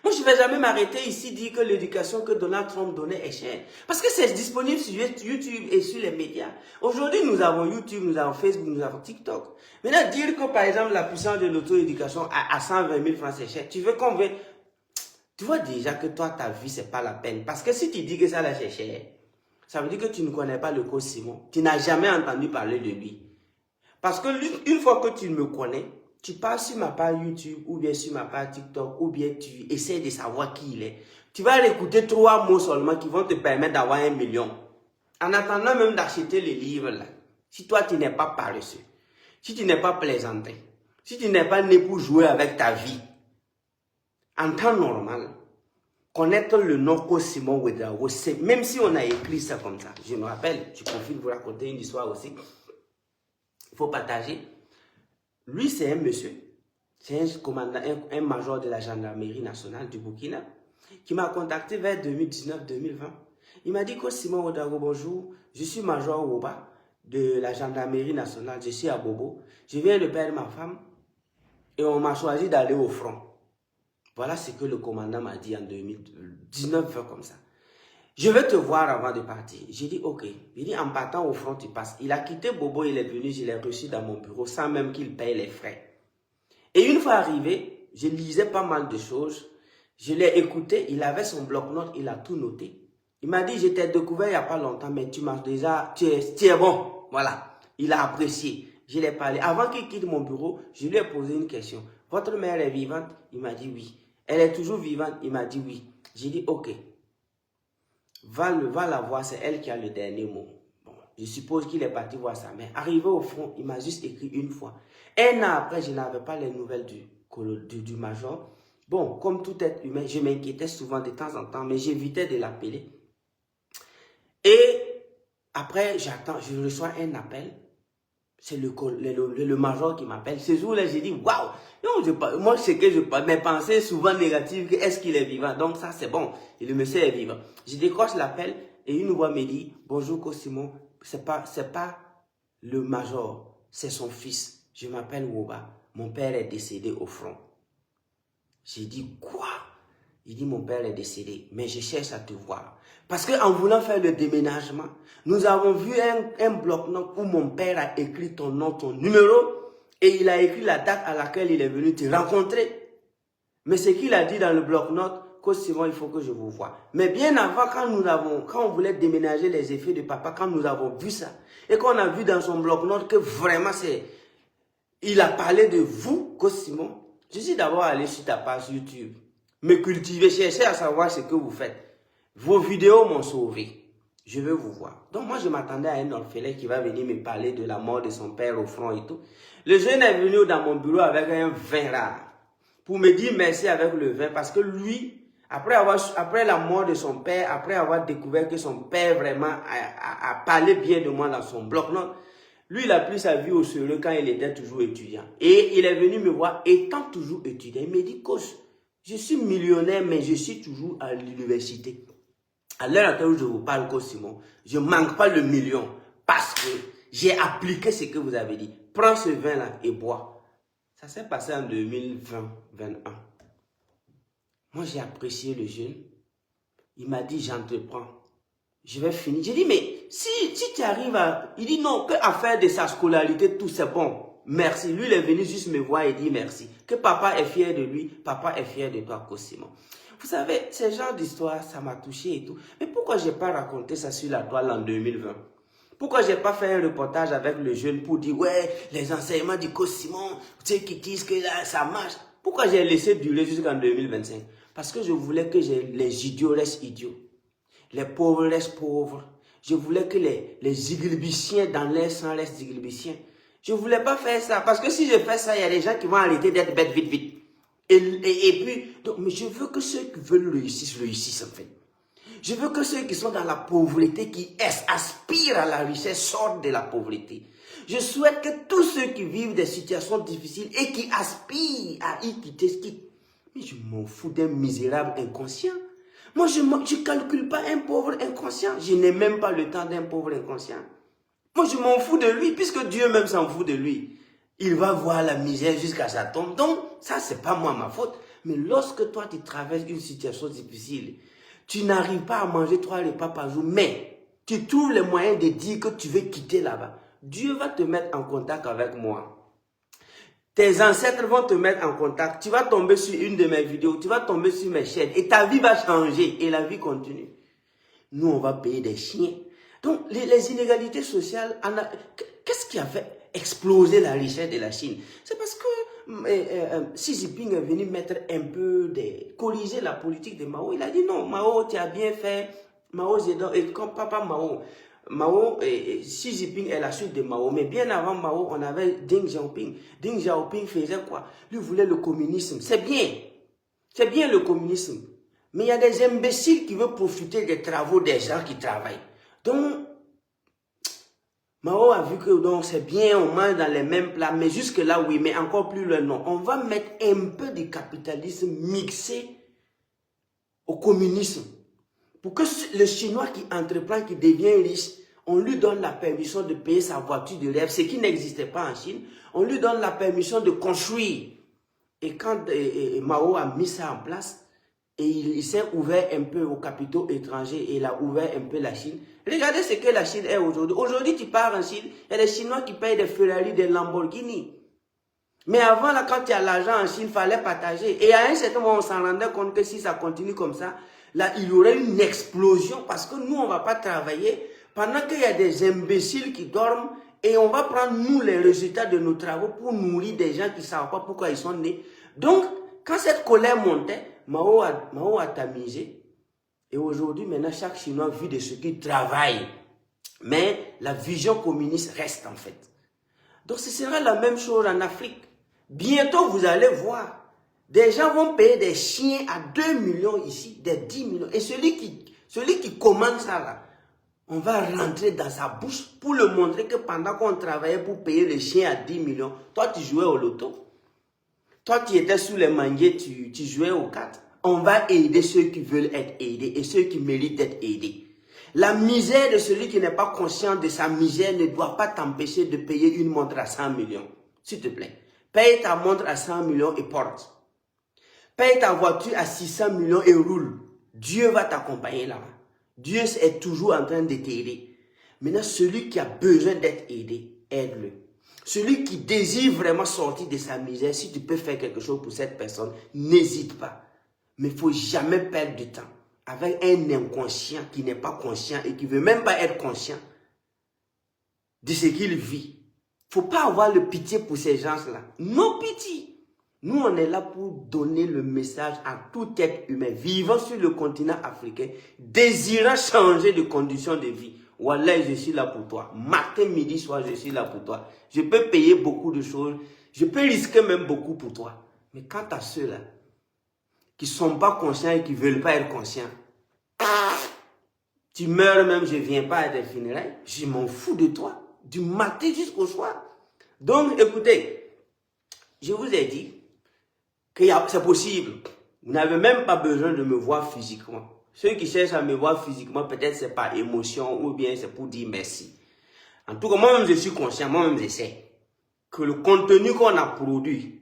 S1: Moi, je ne vais jamais m'arrêter ici dire que l'éducation que Donald Trump donnait est chère. Parce que c'est disponible sur YouTube et sur les médias. Aujourd'hui, nous avons YouTube, nous avons Facebook, nous avons TikTok. Maintenant, dire que par exemple, la puissance de l'auto-éducation à 120 000 francs, c'est cher. Tu veux qu'on veut... Tu vois déjà que toi, ta vie, ce n'est pas la peine. Parce que si tu dis que ça, là, c'est cher, ça veut dire que tu ne connais pas le coach Simon. Tu n'as jamais entendu parler de lui. Parce que une fois que tu me connais, tu pars sur ma page YouTube ou bien sur ma page TikTok ou bien tu essaies de savoir qui il est. Tu vas écouter 3 mots seulement qui vont te permettre d'avoir 1 million. En attendant même d'acheter les livres là. Si toi tu n'es pas paresseux, si tu n'es pas plaisantin, si tu n'es pas né pour jouer avec ta vie, en temps normal, connaître le nom que Simon Ouedraogo, même si on a écrit ça comme ça, je me rappelle, je confie de vous raconter une histoire aussi, il faut partager. Lui, c'est un monsieur, c'est un commandant, un major de la gendarmerie nationale du Burkina, qui m'a contacté vers 2019-2020. Il m'a dit que Simon Ouedraogo, bonjour, je suis major Ouba de la gendarmerie nationale, je suis à Bobo, je viens de perdre ma femme et on m'a choisi d'aller au front. Voilà ce que le commandant m'a dit en 2019, comme ça. Je vais te voir avant de partir. J'ai dit, ok. Il dit, en partant au front, tu passes. Il a quitté Bobo, il est venu, je l'ai reçu dans mon bureau sans même qu'il paye les frais. Et une fois arrivé, je lisais pas mal de choses. Je l'ai écouté, il avait son bloc-notes, il a tout noté. Il m'a dit, je t'ai découvert il n'y a pas longtemps, mais tu m'as déjà, tu es bon. Voilà. Il a apprécié. Je l'ai parlé. Avant qu'il quitte mon bureau, je lui ai posé une question. Votre mère est vivante? Il m'a dit oui. Elle est toujours vivante? Il m'a dit oui. J'ai dit ok. Va la voir, c'est elle qui a le dernier mot. Bon, je suppose qu'il est parti voir sa mère. Arrivé au front, il m'a juste écrit une fois. 1 an après, je n'avais pas les nouvelles du major. Bon, comme tout être humain, je m'inquiétais souvent de temps en temps, mais j'évitais de l'appeler. Et après, j'attends, je reçois un appel. C'est le major qui m'appelle. Ce jour-là, j'ai dit, waouh! Moi, c'est que mes pensées souvent négatives, est-ce qu'il est vivant? Donc ça, c'est bon. Et le monsieur est vivant. Je décroche l'appel et une voix me dit, bonjour Cosimo, c'est pas le major, c'est son fils. Je m'appelle Woba. Mon père est décédé au front. J'ai dit, quoi? Il dit, mon père est décédé, mais je cherche à te voir. Parce qu'en voulant faire le déménagement, nous avons vu un bloc-notes où mon père a écrit ton nom, ton numéro, et il a écrit la date à laquelle il est venu te rencontrer. Mais ce qu'il a dit dans le bloc-notes, que Simon, il faut que je vous voie. Mais bien avant, quand on voulait déménager les effets de papa, quand nous avons vu ça, et qu'on a vu dans son bloc-notes que vraiment il a parlé de vous, que Simon, je suis d'abord allé sur ta page YouTube, me cultiver, chercher à savoir ce que vous faites. Vos vidéos m'ont sauvé. Je veux vous voir. Donc moi, je m'attendais à un orphelin qui va venir me parler de la mort de son père au front et tout. Le jeune est venu dans mon bureau avec un vin rare. pour me dire merci avec le vin parce que lui, après la mort de son père, après avoir découvert que son père vraiment a parlé bien de moi dans son blog, non, lui, il a pris sa vie au sérieux quand il était toujours étudiant. Et il est venu me voir étant toujours étudiant. Il me dit, coach, je suis millionnaire, mais je suis toujours à l'université. À l'heure à laquelle je vous parle, coach Simon, je ne manque pas le million parce que j'ai appliqué ce que vous avez dit. Prends ce vin-là et bois. Ça s'est passé en 2020-2021. Moi, j'ai apprécié le jeune. Il m'a dit, j'entreprends. Je vais finir. J'ai dit, mais si tu arrives à... Il dit non, qu'à faire de sa scolarité, tout c'est bon. Merci. Lui, il est venu juste me voir et dire merci. Que papa est fier de lui, papa est fier de toi, Simon. Vous savez, ce genre d'histoire, ça m'a touché et tout. Mais pourquoi je n'ai pas raconté ça sur la toile en 2020? Pourquoi je n'ai pas fait un reportage avec le jeune pour dire, ouais, les enseignements du Simon, tu sais, qui disent que là, ça marche. Pourquoi j'ai laissé durer jusqu'en 2025? Parce que je voulais que les idiots restent idiots. Les pauvres restent pauvres. Je voulais que les iglibiciens dans l'air sang restent iglibiciens. Je ne voulais pas faire ça. Parce que si je fais ça, il y a des gens qui vont arrêter d'être bêtes vite, vite. Et puis, donc, mais je veux que ceux qui veulent réussissent en fait. Je veux que ceux qui sont dans la pauvreté, qui aspirent à la richesse, sortent de la pauvreté. Je souhaite que tous ceux qui vivent des situations difficiles et qui aspirent à y quitter, quittent. Mais je m'en fous d'un misérable inconscient. Moi, je ne calcule pas un pauvre inconscient. Je n'ai même pas le temps d'un pauvre inconscient. Moi, je m'en fous de lui, puisque Dieu même s'en fout de lui. Il va voir la misère jusqu'à sa tombe. Donc, ça, c'est pas moi ma faute. Mais lorsque toi, tu traverses une situation difficile, tu n'arrives pas à manger 3 repas par jour, mais tu trouves les moyens de dire que tu veux quitter là-bas. Dieu va te mettre en contact avec moi. Tes ancêtres vont te mettre en contact. Tu vas tomber sur une de mes vidéos, tu vas tomber sur mes chaînes et ta vie va changer et la vie continue. Nous, on va payer des chiens. Donc, les inégalités sociales, qu'est-ce qui a fait exploser la richesse de la Chine? C'est parce que Xi Jinping est venu mettre un peu corriger la politique de Mao. Il a dit non, Mao, tu as bien fait. Mao Zedong, et comme papa Mao, Xi Jinping est la suite de Mao. Mais bien avant Mao, on avait Deng Xiaoping. Deng Xiaoping faisait quoi? Lui voulait le communisme. C'est bien. C'est bien le communisme. Mais il y a des imbéciles qui veulent profiter des travaux des gens qui travaillent. Donc, Mao a vu que c'est bien, on mange dans les mêmes plats, mais jusque-là, oui, mais encore plus loin, non. On va mettre un peu de capitalisme mixé au communisme. Pour que le Chinois qui entreprend, qui devient riche, on lui donne la permission de payer sa voiture de rêve, ce qui n'existait pas en Chine. On lui donne la permission de construire. Et quand Mao a mis ça en place, et il s'est ouvert un peu aux capitaux étrangers et il a ouvert un peu la Chine. Regardez ce que la Chine est aujourd'hui. Aujourd'hui, tu pars en Chine, il y a des Chinois qui payent des Ferrari, des Lamborghini. Mais avant, là, quand il y a l'argent en Chine, il fallait partager. Et à un certain moment, on s'en rendait compte que si ça continue comme ça, là, il y aurait une explosion parce que nous, on ne va pas travailler pendant qu'il y a des imbéciles qui dorment et on va prendre, nous, les résultats de nos travaux pour nourrir des gens qui ne savent pas pourquoi ils sont nés. Donc, quand cette colère montait, Mao a tamisé. Et aujourd'hui, maintenant, chaque Chinois vit de ce qu'il travaille. Mais la vision communiste reste en fait. Donc, ce sera la même chose en Afrique. Bientôt, vous allez voir. Des gens vont payer des chiens à 2 millions ici, des 10 millions. Et celui qui commande ça là, on va rentrer dans sa bouche pour le montrer que pendant qu'on travaillait pour payer le chien à 10 millions, toi tu jouais au loto. Toi tu étais sous les manguiers, tu jouais aux cartes. On va aider ceux qui veulent être aidés et ceux qui méritent d'être aidés. La misère de celui qui n'est pas conscient de sa misère ne doit pas t'empêcher de payer une montre à 100 millions. S'il te plaît. Paye ta montre à 100 millions et porte. Paye ta voiture à 600 millions et roule. Dieu va t'accompagner là-bas. Dieu est toujours en train de t'aider. Maintenant, celui qui a besoin d'être aidé, aide-le. Celui qui désire vraiment sortir de sa misère, si tu peux faire quelque chose pour cette personne, n'hésite pas. Mais il ne faut jamais perdre du temps avec un inconscient qui n'est pas conscient et qui ne veut même pas être conscient de ce qu'il vit. Il ne faut pas avoir le pitié pour ces gens-là. Non pitié. Nous, on est là pour donner le message à tout être humain vivant sur le continent africain, désirant changer de conditions de vie. Wallah, je suis là pour toi. Matin, midi, soir, je suis là pour toi. Je peux payer beaucoup de choses. Je peux risquer même beaucoup pour toi. Mais Mais quant à ceux-là, qui ne sont pas conscients et qui ne veulent pas être conscients, tu meurs même, je ne viens pas à tes funérailles, je m'en fous de toi, du matin jusqu'au soir. Donc, écoutez, je vous ai dit que c'est possible. Vous n'avez même pas besoin de me voir physiquement. Ceux qui cherchent à me voir physiquement, peut-être c'est par émotion ou bien c'est pour dire merci. En tout cas, moi-même, je suis conscient, moi-même, je sais que le contenu qu'on a produit,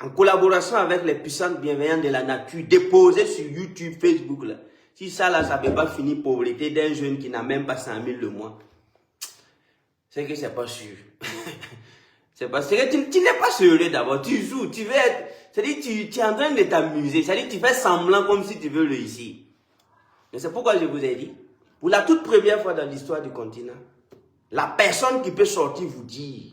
S1: en collaboration avec les puissantes bienveillantes de la nature, déposé sur YouTube, Facebook, là, si ça, là, ça ne peut pas finir pauvreté d'un jeune qui n'a même pas 100 000 le mois, c'est que c'est pas sûr. C'est parce que tu n'es pas sérieux d'abord, tu joues, tu veux être, c'est-à-dire tu es en train de t'amuser, c'est-à-dire tu fais semblant comme si tu veux réussir. Mais c'est pourquoi je vous ai dit, pour la toute première fois dans l'histoire du continent, la personne qui peut sortir vous dire,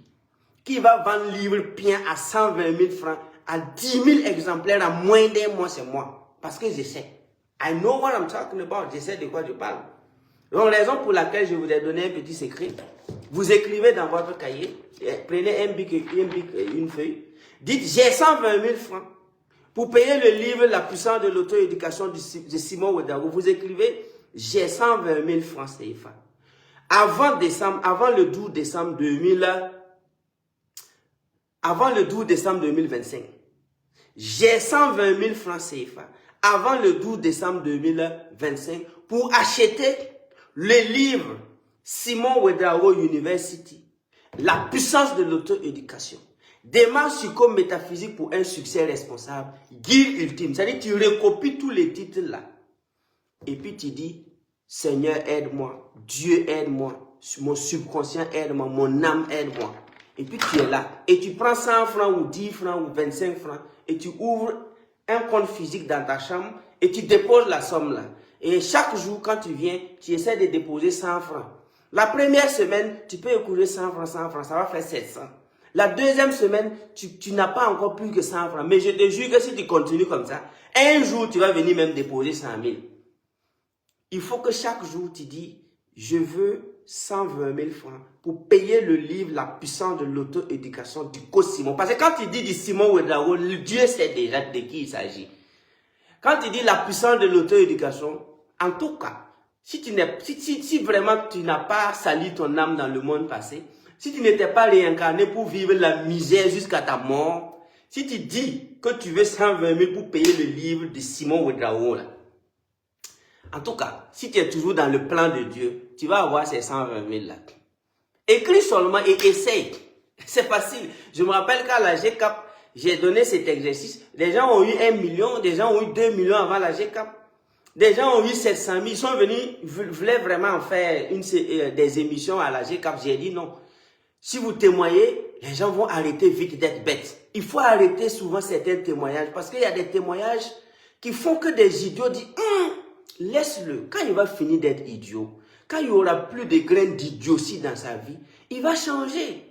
S1: qui va vendre livre bien à 120 000 francs, à 10 000 exemplaires à moins d'un mois, c'est moi. Parce que je sais. I know what I'm talking about. Je sais de quoi je parle. Donc, raison pour laquelle je vous ai donné un petit secret. Vous écrivez dans votre cahier, prenez un bic et une feuille. Dites, j'ai 120 000 francs pour payer le livre La puissance de l'auto-éducation de Simon Ouedraogo. Vous écrivez, j'ai 120 000 francs CFA. Avant le 12 décembre 2025, j'ai 120 000 francs CFA avant le 12 décembre 2025 pour acheter le livre Simon Ouedraogo University, La puissance de l'auto-éducation. Démarche psychométaphysique pour un succès responsable, guide ultime. C'est-à-dire tu recopies tous les titres là. Et puis tu dis, Seigneur aide-moi, Dieu aide-moi, mon subconscient aide-moi, mon âme aide-moi. Et puis tu es là. Et tu prends 100 francs ou 10 francs ou 25 francs et tu ouvres un compte physique dans ta chambre et tu déposes la somme là. Et chaque jour quand tu viens, tu essaies de déposer 100 francs. La première semaine, tu peux écouler 100 francs, ça va faire 700. La deuxième semaine, tu n'as pas encore plus que 100 francs. Mais je te jure que si tu continues comme ça, un jour tu vas venir même déposer 100 000. Il faut que chaque jour tu dis, je veux 120 000 francs pour payer le livre La puissance de l'auto-éducation du coach Simon. Parce que quand tu dis du Simon Ouedraogo, Dieu sait déjà de qui il s'agit. Quand tu dis la puissance de l'auto-éducation, en tout cas, si vraiment tu n'as pas sali ton âme dans le monde passé, si tu n'étais pas réincarné pour vivre la misère jusqu'à ta mort, si tu dis que tu veux 120 000 pour payer le livre de Simon Ouedraogo, en tout cas, si tu es toujours dans le plan de Dieu, tu vas avoir ces 120 000 là. Écris seulement et essaye. C'est facile. Je me rappelle qu'à la GCAP, j'ai donné cet exercice. Des gens ont eu 1 million, des gens ont eu 2 millions avant la GCAP. Des gens ont eu 700 000. Ils sont venus, voulaient vraiment faire des émissions à la GCAP. J'ai dit non. Si vous témoignez, les gens vont arrêter vite d'être bêtes. Il faut arrêter souvent certains témoignages parce qu'il y a des témoignages qui font que des idiots disent laisse-le. Quand il va finir d'être idiot, quand il n'y aura plus de graines d'idiotie dans sa vie, il va changer.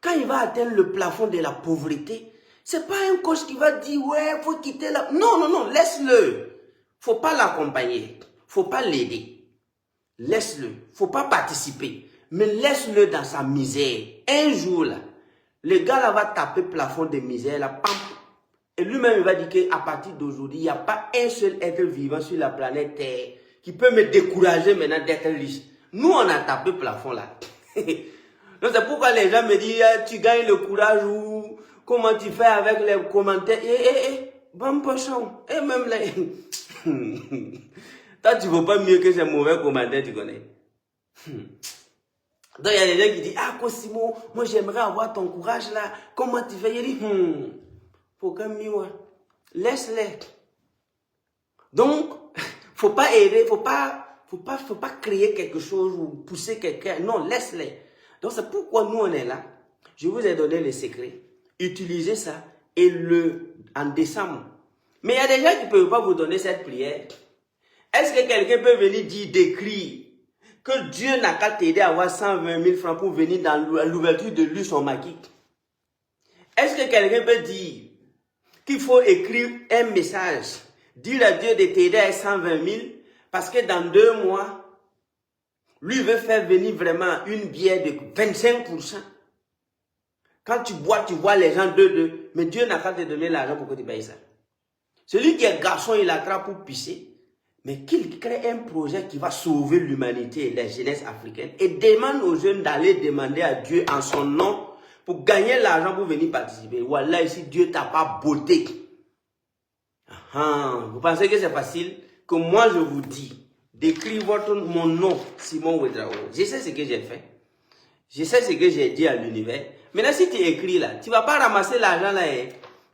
S1: Quand il va atteindre le plafond de la pauvreté, c'est pas un coach qui va dire ouais, faut quitter la... Non, laisse-le. Faut pas l'accompagner. Faut pas l'aider. Laisse-le. Faut pas participer. Mais laisse-le dans sa misère. Un jour là, le gars là va taper plafond de misère là, pam. Et lui-même il va dire qu'à partir d'aujourd'hui, il n'y a pas un seul être vivant sur la planète Terre qui peut me décourager maintenant d'être riche. Nous on a tapé plafond là. Donc c'est pourquoi les gens me disent tu gagnes le courage ou comment tu fais avec les commentaires. Bon pochon. Et même là. Toi tu ne vaux pas mieux que ces mauvais commentaires, tu connais. Donc il y a des gens qui disent Cosimo, moi j'aimerais avoir ton courage là. Comment tu fais? Il dit faut quand même laisse-les. Donc faut pas aider, faut pas créer quelque chose ou pousser quelqu'un. Non, laisse-les. Donc c'est pourquoi nous on est là. Je vous ai donné le secret. Utilisez ça et en décembre. Mais il y a des gens qui ne peuvent pas vous donner cette prière. Est-ce que quelqu'un peut venir d'écrire que Dieu n'a qu'à t'aider à avoir 120 000 francs pour venir dans l'ouverture de lui son maquis? Est-ce que quelqu'un peut dire qu'il faut écrire un message, dire à Dieu de t'aider à 120 000 parce que dans 2 mois, lui veut faire venir vraiment une bière de 25%. Quand tu bois, tu vois les gens deux. Mais Dieu n'a qu'à te donner l'argent pour que tu payes ça. Celui qui est garçon, il attrape pour pisser. Mais qu'il crée un projet qui va sauver l'humanité et la jeunesse africaine. Et demande aux jeunes d'aller demander à Dieu en son nom pour gagner l'argent pour venir participer. Voilà, ici, Dieu t'a pas botté. Vous pensez que c'est facile? Que moi, je vous dis, d'écrire mon nom, Simon Ouedraogo. Je sais ce que j'ai fait. Je sais ce que j'ai dit à l'univers. Maintenant, si tu écris là, tu ne vas pas ramasser l'argent là.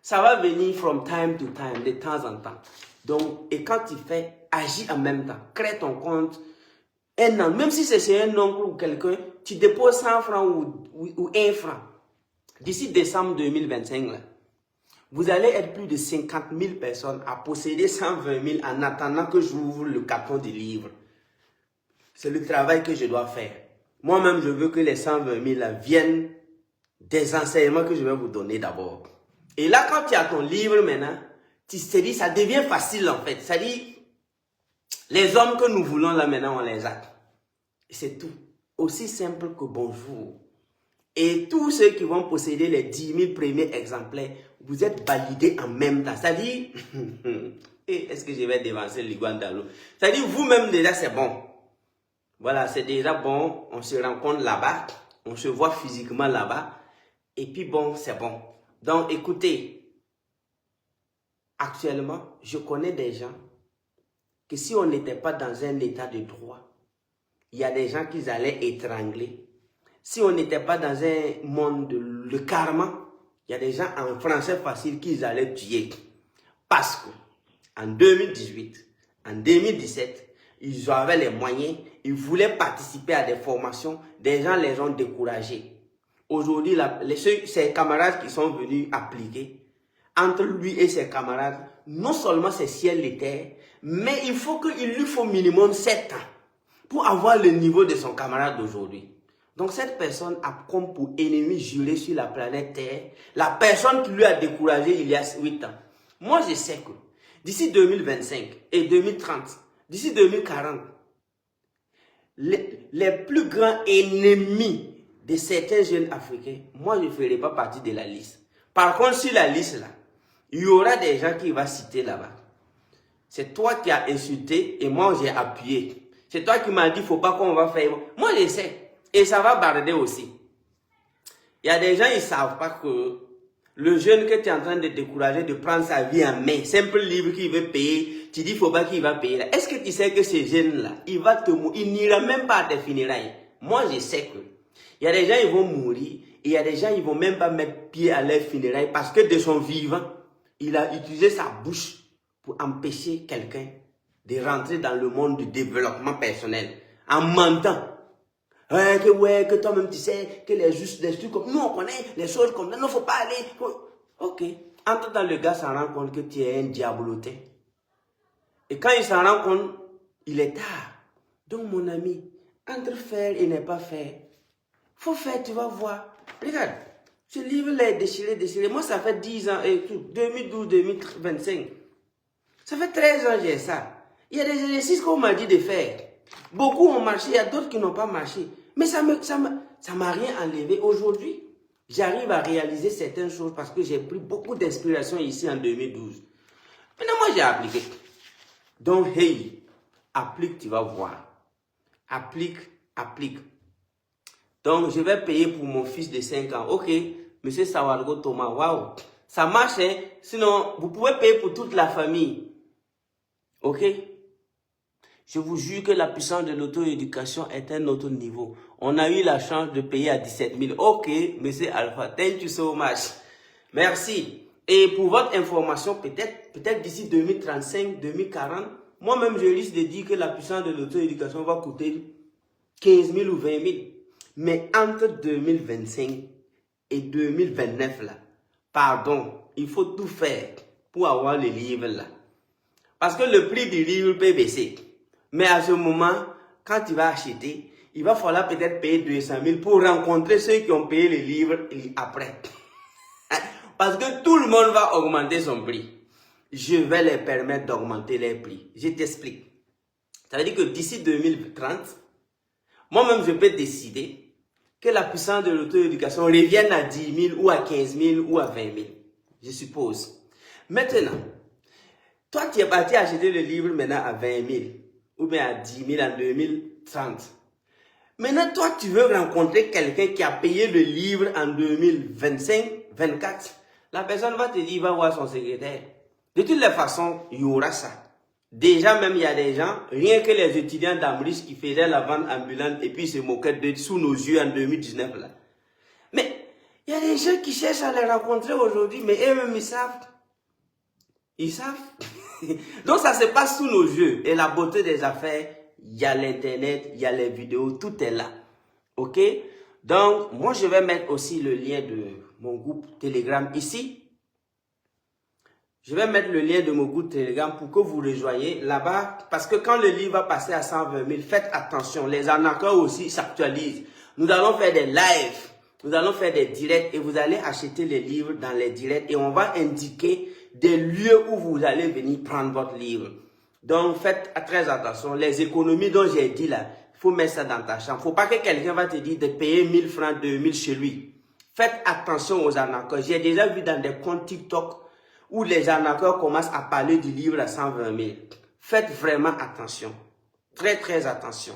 S1: Ça va venir from time to time, de temps en temps. Donc, et quand tu fais, agis en même temps. Crée ton compte. Un an, même si c'est un oncle ou quelqu'un, tu déposes 100 francs ou 1 franc. D'ici décembre 2025, là, vous allez être plus de 50 000 personnes à posséder 120 000 en attendant que j'ouvre le carton des livres. C'est le travail que je dois faire. Moi-même, je veux que les 120 000 là, viennent des enseignements que je vais vous donner d'abord. Et là, quand tu as ton livre maintenant, tu te dis, ça devient facile en fait. Ça dit, les hommes que nous voulons là maintenant, on les a. C'est tout. Aussi simple que bonjour. Et tous ceux qui vont posséder les 10 000 premiers exemplaires, vous êtes validés en même temps. C'est-à-dire, est-ce que je vais dévancer l'iguane dans l'eau? C'est-à-dire, vous-même déjà, c'est bon. Voilà, c'est déjà bon. On se rencontre là-bas. On se voit physiquement là-bas. Et puis bon, c'est bon. Donc, écoutez, actuellement, je connais des gens que si on n'était pas dans un état de droit, il y a des gens qui allaient étrangler. Si on n'était pas dans un monde de karma, il y a des gens en français facile qui allaient tuer. Parce que en 2018, en 2017, ils avaient les moyens, ils voulaient participer à des formations, des gens les ont découragés. Aujourd'hui, ses camarades qui sont venus appliquer, entre lui et ses camarades, non seulement c'est ciel et terre, mais il lui faut minimum 7 ans pour avoir le niveau de son camarade d'aujourd'hui. Donc cette personne a comme pour ennemi juré sur la planète Terre la personne qui lui a découragé il y a 8 ans. Moi je sais que d'ici 2025 et 2030, d'ici 2040, les plus grands ennemis de certains jeunes africains, moi je ne ferai pas partie de la liste. Par contre, sur la liste là, il y aura des gens qui vont citer là-bas. C'est toi qui as insulté et moi j'ai appuyé. C'est toi qui m'as dit, il ne faut pas qu'on va faire. Moi je sais. Et ça va barder aussi. Il y a des gens, ils ne savent pas que le jeune que tu es en train de décourager de prendre sa vie en main, simple livre qu'il veut payer, tu dis, il ne faut pas qu'il va payer. Est-ce que tu sais que ce jeune-là, il n'ira même pas à tes funérailles? Moi, je sais que. Il y a des gens, ils vont mourir. Et il y a des gens, ils ne vont même pas mettre pied à leurs funérailles parce que de son vivant, il a utilisé sa bouche pour empêcher quelqu'un de rentrer dans le monde du développement personnel en mentant. Que toi-même tu sais que les trucs comme nous on connaît les choses comme ça, il ne faut pas aller. Ok. Entre dans le gars s'en rend compte que tu es un diabolotin. Et quand il s'en rend compte, il est tard. Donc mon ami, entre faire et ne pas faire, faut faire, tu vas voir. Regarde, ce livre-là est déchiré. Moi ça fait 10 ans, 2012-2025. Ça fait 13 ans que j'ai ça. Il y a des exercices qu'on m'a dit de faire. Beaucoup ont marché, il y a d'autres qui n'ont pas marché. Mais ça m'a rien enlevé. Aujourd'hui, j'arrive à réaliser certaines choses parce que j'ai pris beaucoup d'inspiration ici en 2012. Maintenant, moi, j'ai appliqué. Donc, hey, applique, tu vas voir. Applique. Donc, je vais payer pour mon fils de 5 ans. Ok, monsieur Sawargo Thomas, waouh. Ça marche, hein? Sinon, vous pouvez payer pour toute la famille. Ok? Je vous jure que la puissance de l'auto-éducation est un autre niveau. On a eu la chance de payer à 17 000. Ok, monsieur Alpha, thank you so much. Merci. Et pour votre information, peut-être d'ici 2035, 2040, moi-même je risque de dire que la puissance de l'auto-éducation va coûter 15 000 ou 20 000. Mais entre 2025 et 2029, là, pardon, il faut tout faire pour avoir le livre là. Parce que le prix du livre peut baisser. Mais à ce moment, quand tu vas acheter, il va falloir peut-être payer 200 000 pour rencontrer ceux qui ont payé le livre après. Parce que tout le monde va augmenter son prix. Je vais les permettre d'augmenter les prix. Je t'explique. Ça veut dire que d'ici 2030, moi-même, je peux décider que la puissance de l'auto-éducation revienne à 10 000 ou à 15 000 ou à 20 000. Je suppose. Maintenant, toi, tu es parti acheter le livre maintenant à 20 000 ou bien à 10 000 en 2030. Maintenant, toi, tu veux rencontrer quelqu'un qui a payé le livre en 2025, 24. La personne va te dire, il va voir son secrétaire. De toutes les façons, il y aura ça. Déjà, même, il y a des gens, rien que les étudiants d'Amrish qui faisaient la vente ambulante et puis se moquaient de sous nos yeux en 2019. Là. Mais, il y a des gens qui cherchent à les rencontrer aujourd'hui, mais eux-mêmes, ils savent. Ils savent. Donc, ça se passe sous nos yeux. Et la beauté des affaires, il y a l'Internet, il y a les vidéos, tout est là. OK? Donc, moi, je vais mettre aussi le lien de mon groupe Telegram ici. Je vais mettre le lien de mon groupe Telegram pour que vous rejoigniez là-bas. Parce que quand le livre va passer à 120 000, faites attention. Les arnaqueurs aussi s'actualisent. Nous allons faire des lives. Nous allons faire des directs et vous allez acheter les livres dans les directs. Et on va indiquer des lieux où vous allez venir prendre votre livre. Donc, faites très attention. Les économies dont j'ai dit là, il faut mettre ça dans ta chambre. Il ne faut pas que quelqu'un va te dire de payer 1000 francs, 2000 chez lui. Faites attention aux arnaqueurs. J'ai déjà vu dans des comptes TikTok où les arnaqueurs commencent à parler du livre à 120 000. Faites vraiment attention. Très, très attention.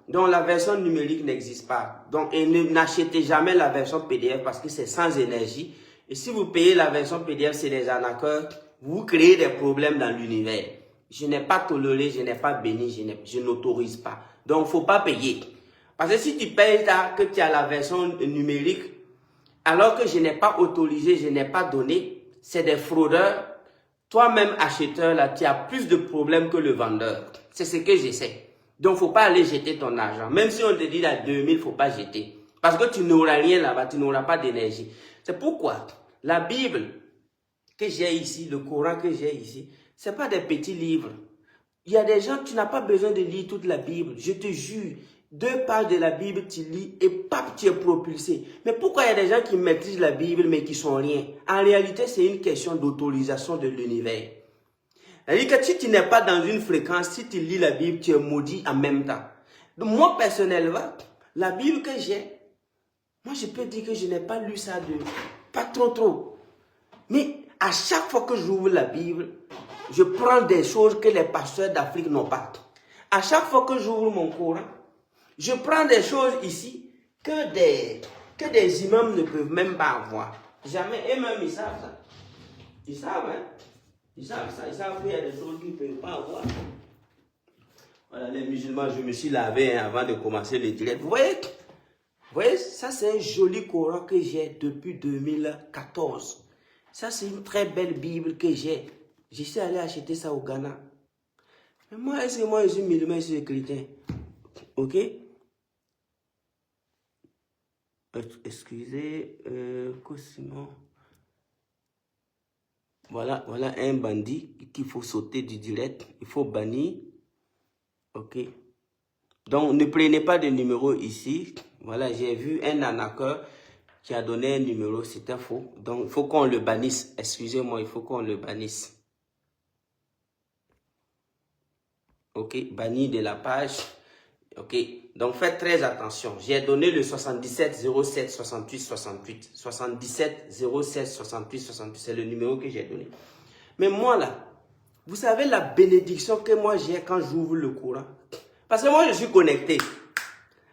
S1: Donc, la version numérique n'existe pas. Donc, n'achetez jamais la version PDF parce que c'est sans énergie. Et si vous payez la version PDF, c'est les arnaqueurs, vous créez des problèmes dans l'univers. Je n'ai pas toléré, je n'ai pas béni, je n'autorise pas. Donc, il ne faut pas payer. Parce que si tu payes que tu as la version numérique, alors que je n'ai pas autorisé, je n'ai pas donné, c'est des fraudeurs. Toi-même, acheteur, là, tu as plus de problèmes que le vendeur. C'est ce que j'essaie. Donc, il ne faut pas aller jeter ton argent. Même si on te dit à 2000, il ne faut pas jeter. Parce que tu n'auras rien là-bas, tu n'auras pas d'énergie. C'est pourquoi la Bible que j'ai ici, le Coran que j'ai ici, ce n'est pas des petits livres. Il y a des gens, tu n'as pas besoin de lire toute la Bible. Je te jure, 2 pages de la Bible, tu lis et paf, tu es propulsé. Mais pourquoi il y a des gens qui maîtrisent la Bible mais qui sont rien? En réalité, c'est une question d'autorisation de l'univers. C'est-à-dire que si tu n'es pas dans une fréquence, si tu lis la Bible, tu es maudit en même temps. Donc moi, personnellement, la Bible que j'ai, moi je peux dire que je n'ai pas lu ça pas trop. Mais à chaque fois que j'ouvre la Bible, je prends des choses que les pasteurs d'Afrique n'ont pas. À chaque fois que j'ouvre mon Coran, je prends des choses ici que des imams ne peuvent même pas avoir. Jamais, et même ils savent ça. Ils savent, hein. Ils savent ça. Ils savent qu'il y a des choses qu'ils ne peuvent pas avoir. Voilà, les musulmans, je me suis lavé avant de commencer le direct. Vous voyez, ça c'est un joli Coran que j'ai depuis 2014. Ça c'est une très belle Bible que j'ai. Je suis allé acheter ça au Ghana. Mais moi, est-ce que moi je suis musulman, je suis chrétien? Ok? Excusez, Cosimo. Voilà un bandit qu'il faut sauter du direct. Il faut bannir. Ok. Donc, ne prenez pas de numéro ici. Voilà, j'ai vu un arnaqueur qui a donné un numéro. C'était faux. Donc, il faut qu'on le bannisse. Excusez-moi, il faut qu'on le bannisse. Ok, banni de la page. Ok, donc faites très attention. J'ai donné le 77 07 68 68. 77 07 68 68, c'est le numéro que j'ai donné. Mais moi là, vous savez la bénédiction que moi j'ai quand j'ouvre le Coran. Parce que moi je suis connecté.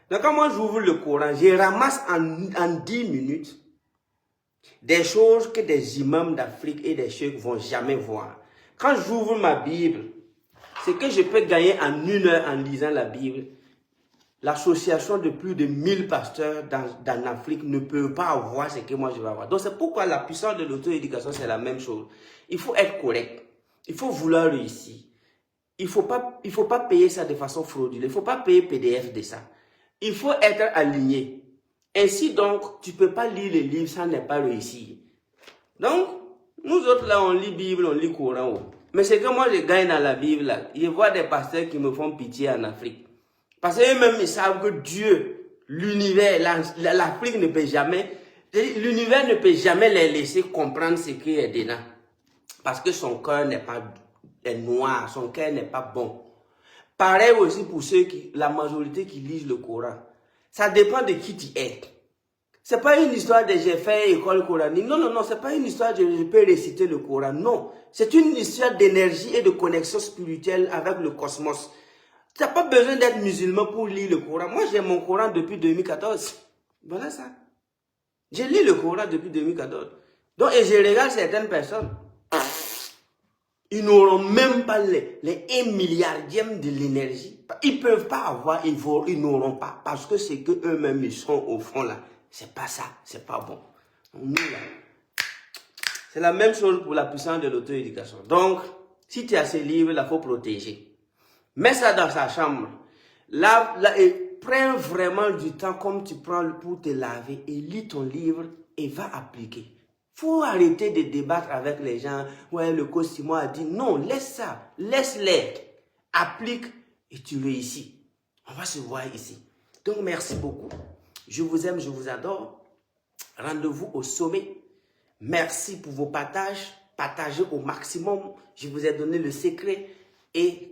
S1: Donc quand moi j'ouvre le Coran, je ramasse en 10 minutes des choses que des imams d'Afrique et des cheikhs ne vont jamais voir. Quand j'ouvre ma Bible, c'est que je peux gagner en 1 heure en lisant la Bible. L'association de plus de 1000 pasteurs dans l'Afrique ne peut pas avoir ce que moi je vais avoir. Donc c'est pourquoi la puissance de l'auto-éducation, c'est la même chose. Il faut être correct. Il faut vouloir réussir. Il faut pas payer ça de façon frauduleuse. Il ne faut pas payer PDF de ça. Il faut être aligné. Ainsi donc, tu ne peux pas lire les livres sans ne pas réussir. Donc, nous autres là, on lit Bible, on lit Coran. Mais c'est que moi je gagne dans la Bible là. Je vois des pasteurs qui me font pitié en Afrique. Parce qu'eux-mêmes, ils savent que Dieu, l'univers, l'Afrique ne peut jamais, l'univers ne peut jamais les laisser comprendre ce qui est dedans. Parce que son cœur est noir, son cœur n'est pas bon. Pareil aussi pour la majorité qui lisent le Coran. Ça dépend de qui tu es. C'est pas une histoire de j'ai fait école coranique. Non, non, non, c'est pas une histoire de je peux réciter le Coran. Non, c'est une histoire d'énergie et de connexion spirituelle avec le cosmos. Tu n'as pas besoin d'être musulman pour lire le Coran. Moi, j'ai mon Coran depuis 2014. Voilà ça. J'ai lu le Coran depuis 2014. Donc, et je regarde certaines personnes. Ils n'auront même pas les 1 milliardième de l'énergie. Ils ne peuvent pas avoir, ils n'auront pas. Parce que c'est qu'eux-mêmes, ils sont au fond là. C'est pas ça, c'est pas bon. Nous là, c'est la même chose pour la puissance de l'auto-éducation. Donc, si tu as ces livres, il faut protéger. Mets ça dans sa chambre. Et prends vraiment du temps comme tu prends pour te laver et lis ton livre et va appliquer. Faut arrêter de débattre avec les gens. Ouais, le coach Simon a dit non, laisse ça, laisse-les. Applique et tu réussis. On va se voir ici. Donc, merci beaucoup. Je vous aime, je vous adore. Rendez-vous au sommet. Merci pour vos partages. Partagez au maximum. Je vous ai donné le secret. Et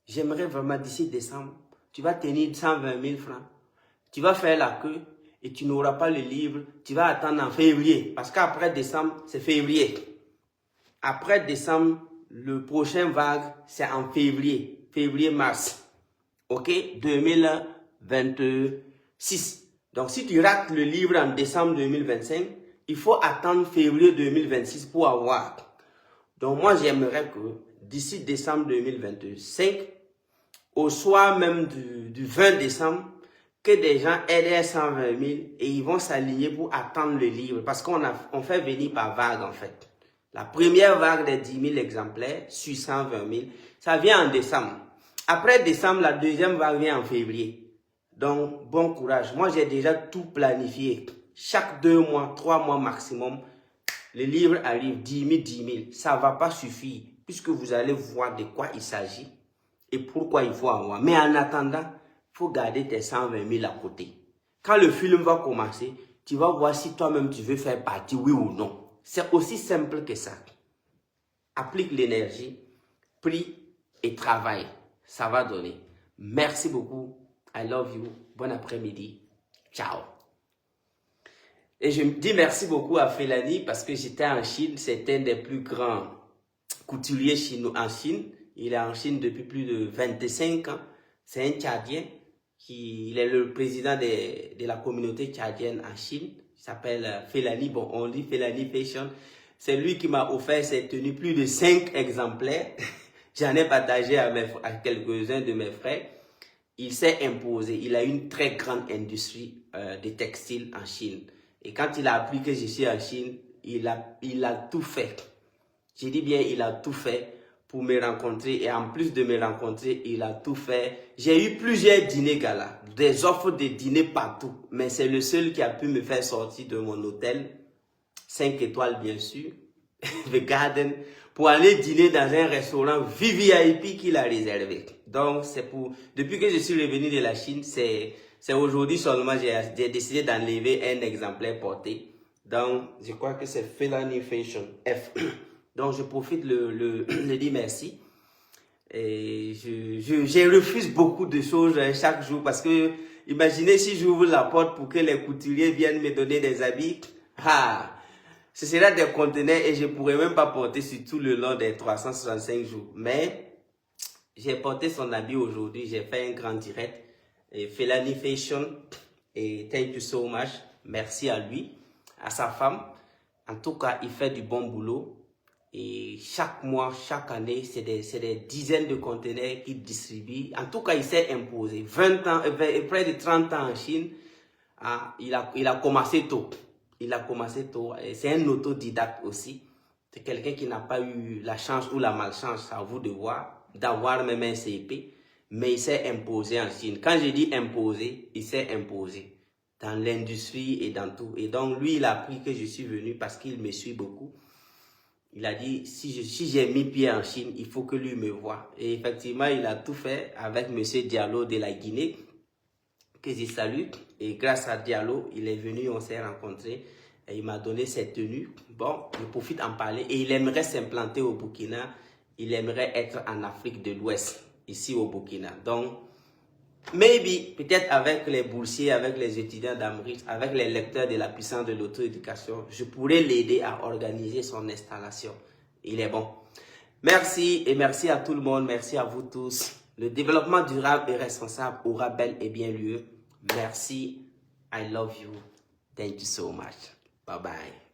S1: j'aimerais vraiment d'ici décembre, tu vas tenir 120 000 francs. Tu vas faire la queue et tu n'auras pas le livre. Tu vas attendre en février. Parce qu'après décembre, c'est février. Après décembre, le prochain vague, c'est en février. Février-mars. OK? 2026. Donc, si tu rates le livre en décembre 2025, il faut attendre février 2026 pour avoir. Donc, moi, j'aimerais que d'ici décembre 2025, au soir même du 20 décembre, que des gens aient 120 000 et ils vont s'aligner pour attendre le livre. Parce qu'on fait venir par vague, en fait. La première vague des 10 000 exemplaires sur 120 000, ça vient en décembre. Après décembre, la deuxième vague vient en février. Donc, bon courage. Moi, j'ai déjà tout planifié. Chaque 2 mois, 3 mois maximum, le livre arrive 10 000, 10 000. Ça ne va pas suffire puisque vous allez voir de quoi il s'agit et pourquoi il faut avoir. Mais en attendant, il faut garder tes 120 000 à côté. Quand le film va commencer, tu vas voir si toi-même tu veux faire partie, oui ou non. C'est aussi simple que ça. Applique l'énergie, prie et travaille. Ça va donner. Merci beaucoup. I love you. Bon après-midi. Ciao. Et je me dis merci beaucoup à Felani parce que j'étais en Chine. C'est un des plus grands couturiers chinois en Chine. Il est en Chine depuis plus de 25 ans. C'est un Tchadien. Il est le président de la communauté tchadienne en Chine. Il s'appelle Felani. Bon, on dit Felani Fashion. C'est lui qui m'a offert cette tenue. Plus de 5 exemplaires. J'en ai partagé à quelques-uns de mes frères. Il s'est imposé. Il a une très grande industrie de textile en Chine. Et quand il a appris que je suis en Chine, il a tout fait. Je dis bien, il a tout fait pour me rencontrer. Et en plus de me rencontrer, il a tout fait. J'ai eu plusieurs dîners gala, des offres de dîner partout. Mais c'est le seul qui a pu me faire sortir de mon hôtel, 5 étoiles bien sûr, The Garden, pour aller dîner dans un restaurant VVIP qu'il a réservé. Donc, depuis que je suis revenu de la Chine, c'est aujourd'hui seulement j'ai décidé d'enlever un exemplaire porté. Donc, je crois que c'est Felani Fashion F. Donc, je profite de dire merci. Et je refuse beaucoup de choses chaque jour parce que, imaginez si j'ouvre la porte pour que les couturiers viennent me donner des habits. Ah! Ce sera des conteneurs et je ne pourrai même pas porter sur tout le long des 365 jours. Mais j'ai porté son habit aujourd'hui. J'ai fait un grand direct. Et Felani Fashion. Et thank you so much. Merci à lui, à sa femme. En tout cas, il fait du bon boulot. Et chaque mois, chaque année, c'est des dizaines de conteneurs qu'il distribue. En tout cas, il s'est imposé. 20 ans, près de 30 ans en Chine. Ah, il a commencé tôt. Il a commencé tôt. C'est un autodidacte aussi. C'est quelqu'un qui n'a pas eu la chance ou la malchance, à vous de voir, d'avoir même un CP. Mais il s'est imposé en Chine. Quand je dis imposé, il s'est imposé dans l'industrie et dans tout. Et donc, lui, il a appris que je suis venu parce qu'il me suit beaucoup. Il a dit, si j'ai mis pied en Chine, il faut que lui me voie. Et effectivement, il a tout fait avec M. Diallo de la Guinée, que je salue. Et grâce à Diallo, il est venu, on s'est rencontrés. Et il m'a donné cette tenue. Bon, je profite d'en parler. Et il aimerait s'implanter au Burkina. Il aimerait être en Afrique de l'Ouest, ici au Burkina. Donc, maybe, peut-être avec les boursiers, avec les étudiants d'Amrit, avec les lecteurs de la puissance de l'auto-éducation, je pourrais l'aider à organiser son installation. Il est bon. Merci et merci à tout le monde. Merci à vous tous. Le développement durable et responsable aura bel et bien lieu. Merci. I love you. Thank you so much. Bye bye.